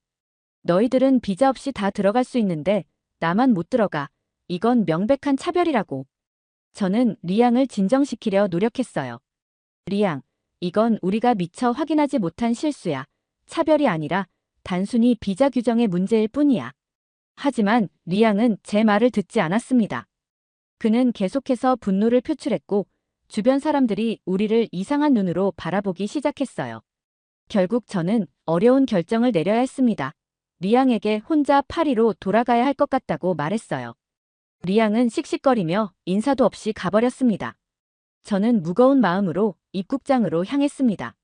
너희들은 비자 없이 다 들어갈 수 있는데 나만 못 들어가. 이건 명백한 차별이라고. 저는 리양을 진정시키려 노력했어요. 리양, 이건 우리가 미처 확인하지 못한 실수야. 차별이 아니라 단순히 비자 규정의 문제일 뿐이야. 하지만 리양은 제 말을 듣지 않았습니다. 그는 계속해서 분노를 표출했고 주변 사람들이 우리를 이상한 눈으로 바라보기 시작했어요. 결국 저는 어려운 결정을 내려야 했습니다. 리양에게 혼자 파리로 돌아가야 할 것 같다고 말했어요. 리양은 씩씩거리며 인사도 없이 가버렸습니다. 저는 무거운 마음으로 입국장으로 향했습니다.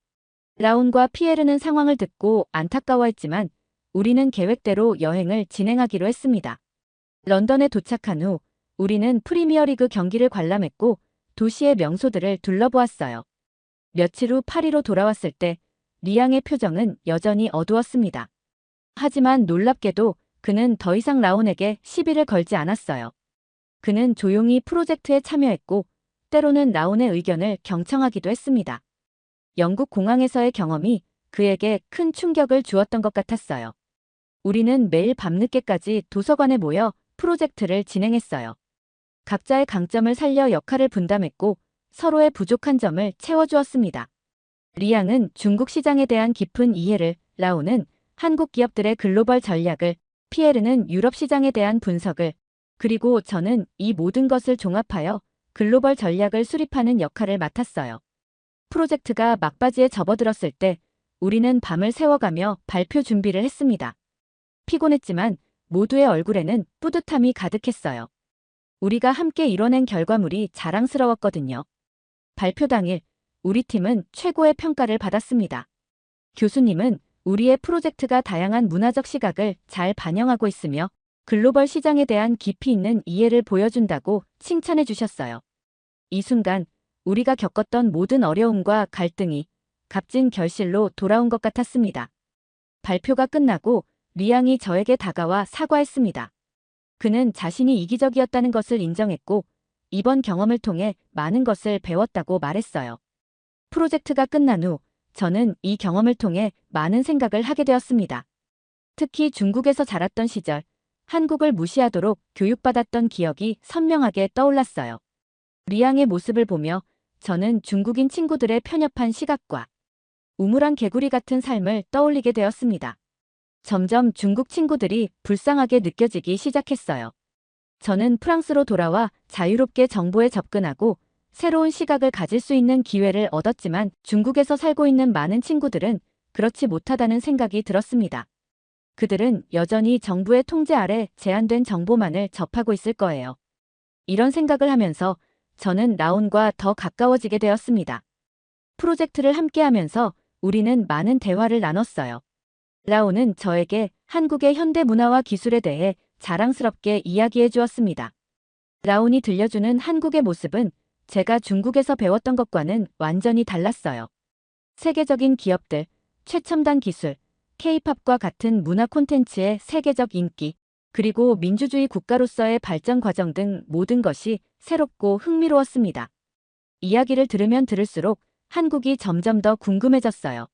라온과 피에르는 상황을 듣고 안타까워했지만 우리는 계획대로 여행을 진행하기로 했습니다. 런던에 도착한 후 우리는 프리미어리그 경기를 관람했고 도시의 명소들을 둘러보았어요. 며칠 후 파리로 돌아왔을 때 리양의 표정은 여전히 어두웠습니다. 하지만 놀랍게도 그는 더 이상 라온에게 시비를 걸지 않았어요. 그는 조용히 프로젝트에 참여했고 때로는 라온의 의견을 경청하기도 했습니다. 영국 공항에서의 경험이 그에게 큰 충격을 주었던 것 같았어요. 우리는 매일 밤늦게까지 도서관에 모여 프로젝트를 진행했어요. 각자의 강점을 살려 역할을 분담했고 서로의 부족한 점을 채워주었습니다. 리양은 중국 시장에 대한 깊은 이해를, 라온은 한국 기업들의 글로벌 전략을, 피에르는 유럽 시장에 대한 분석을, 그리고 저는 이 모든 것을 종합하여 글로벌 전략을 수립하는 역할을 맡았어요. 프로젝트가 막바지에 접어들었을 때 우리는 밤을 새워가며 발표 준비를 했습니다. 피곤했지만 모두의 얼굴에는 뿌듯함이 가득했어요. 우리가 함께 이뤄낸 결과물이 자랑스러웠거든요. 발표 당일 우리 팀은 최고의 평가를 받았습니다. 교수님은 우리의 프로젝트가 다양한 문화적 시각을 잘 반영하고 있으며 글로벌 시장에 대한 깊이 있는 이해를 보여준다고 칭찬해 주셨어요. 이 순간 우리가 겪었던 모든 어려움과 갈등이 값진 결실로 돌아온 것 같았습니다. 발표가 끝나고 리양이 저에게 다가와 사과했습니다. 그는 자신이 이기적이었다는 것을 인정했고 이번 경험을 통해 많은 것을 배웠다고 말했어요. 프로젝트가 끝난 후 저는 이 경험을 통해 많은 생각을 하게 되었습니다. 특히 중국에서 자랐던 시절, 한국을 무시하도록 교육받았던 기억이 선명하게 떠올랐어요. 리양의 모습을 보며 저는 중국인 친구들의 편협한 시각과 우물안 개구리 같은 삶을 떠올리게 되었습니다. 점점 중국 친구들이 불쌍하게 느껴지기 시작했어요. 저는 프랑스로 돌아와 자유롭게 정보에 접근하고 새로운 시각을 가질 수 있는 기회를 얻었지만 중국에서 살고 있는 많은 친구들은 그렇지 못하다는 생각이 들었습니다. 그들은 여전히 정부의 통제 아래 제한된 정보만을 접하고 있을 거예요. 이런 생각을 하면서 저는 라온과 더 가까워지게 되었습니다. 프로젝트를 함께하면서 우리는 많은 대화를 나눴어요. 라온은 저에게 한국의 현대 문화와 기술에 대해 자랑스럽게 이야기해 주었습니다. 라온이 들려주는 한국의 모습은 제가 중국에서 배웠던 것과는 완전히 달랐어요. 세계적인 기업들, 최첨단 기술, K-팝과 같은 문화 콘텐츠의 세계적 인기, 그리고 민주주의 국가로서의 발전 과정 등 모든 것이 새롭고 흥미로웠습니다. 이야기를 들으면 들을수록 한국이 점점 더 궁금해졌어요.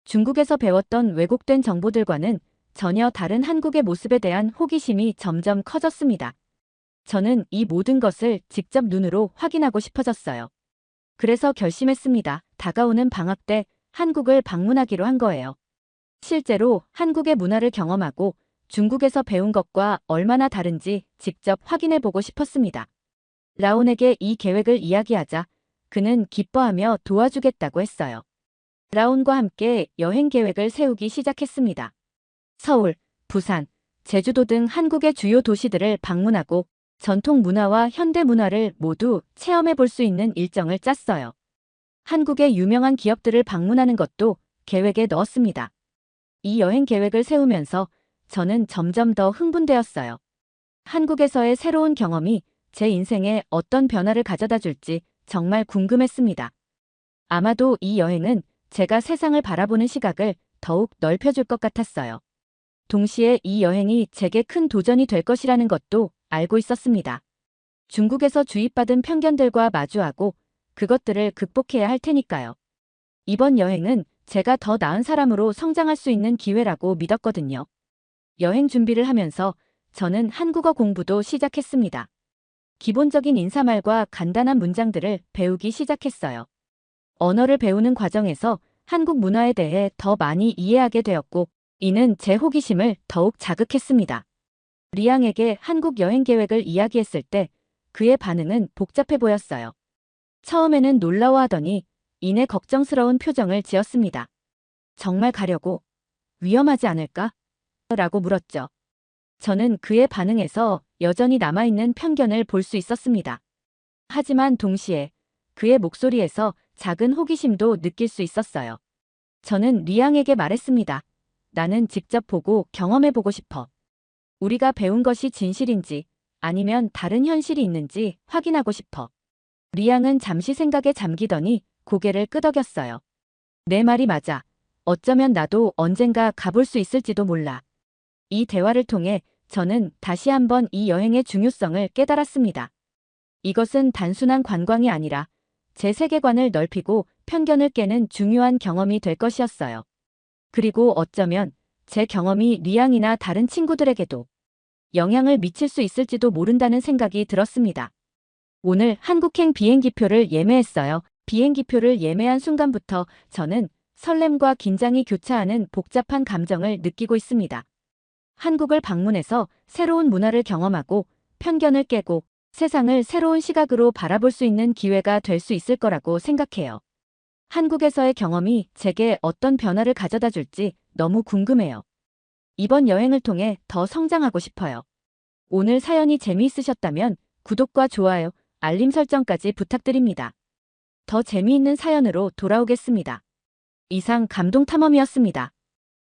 중국에서 배웠던 왜곡된 정보들과는 전혀 다른 한국의 모습에 대한 호기심이 점점 커졌습니다. 저는 이 모든 것을 직접 눈으로 확인하고 싶어졌어요. 그래서 결심했습니다. 다가오는 방학 때 한국을 방문하기로 한 거예요. 실제로 한국의 문화를 경험하고 중국에서 배운 것과 얼마나 다른지 직접 확인해 보고 싶었습니다. 라온에게 이 계획을 이야기하자 그는 기뻐하며 도와주겠다고 했어요. 라온과 함께 여행 계획을 세우기 시작했습니다. 서울, 부산, 제주도 등 한국의 주요 도시들을 방문하고 전통 문화와 현대 문화를 모두 체험해 볼 수 있는 일정을 짰어요. 한국의 유명한 기업들을 방문하는 것도 계획에 넣었습니다. 이 여행 계획을 세우면서 저는 점점 더 흥분되었어요. 한국에서의 새로운 경험이 제 인생에 어떤 변화를 가져다 줄지 정말 궁금했습니다. 아마도 이 여행은 제가 세상을 바라보는 시각을 더욱 넓혀줄 것 같았어요. 동시에 이 여행이 제게 큰 도전이 될 것이라는 것도 알고 있었습니다. 중국에서 주입받은 편견들과 마주하고 그것들을 극복해야 할 테니까요. 이번 여행은 제가 더 나은 사람으로 성장할 수 있는 기회라고 믿었거든요. 여행 준비를 하면서 저는 한국어 공부도 시작했습니다. 기본적인 인사말과 간단한 문장들을 배우기 시작했어요. 언어를 배우는 과정에서 한국 문화에 대해 더 많이 이해하게 되었고, 이는 제 호기심을 더욱 자극했습니다. 리앙에게 한국 여행 계획을 이야기했을 때 그의 반응은 복잡해 보였어요. 처음에는 놀라워하더니 이내 걱정스러운 표정을 지었습니다. 정말 가려고? 위험하지 않을까? 라고 물었죠. 저는 그의 반응에서 여전히 남아있는 편견을 볼 수 있었습니다. 하지만 동시에 그의 목소리에서 작은 호기심도 느낄 수 있었어요. 저는 리앙에게 말했습니다. 나는 직접 보고 경험해보고 싶어. 우리가 배운 것이 진실인지 아니면 다른 현실이 있는지 확인하고 싶어. 리앙은 잠시 생각에 잠기더니 고개를 끄덕였어요. 내 말이 맞아. 어쩌면 나도 언젠가 가볼 수 있을지도 몰라. 이 대화를 통해 저는 다시 한번 이 여행의 중요성을 깨달았습니다. 이것은 단순한 관광이 아니라 제 세계관을 넓히고 편견을 깨는 중요한 경험이 될 것이었어요. 그리고 어쩌면 제 경험이 리앙이나 다른 친구들에게도 영향을 미칠 수 있을지도 모른다는 생각이 들었습니다. 오늘 한국행 비행기표를 예매했어요. 비행기표를 예매한 순간부터 저는 설렘과 긴장이 교차하는 복잡한 감정을 느끼고 있습니다. 한국을 방문해서 새로운 문화를 경험하고 편견을 깨고 세상을 새로운 시각으로 바라볼 수 있는 기회가 될 수 있을 거라고 생각해요. 한국에서의 경험이 제게 어떤 변화를 가져다 줄지 너무 궁금해요. 이번 여행을 통해 더 성장하고 싶어요. 오늘 사연이 재미있으셨다면 구독과 좋아요, 알림 설정까지 부탁드립니다. 더 재미있는 사연으로 돌아오겠습니다. 이상 감동탐험이었습니다.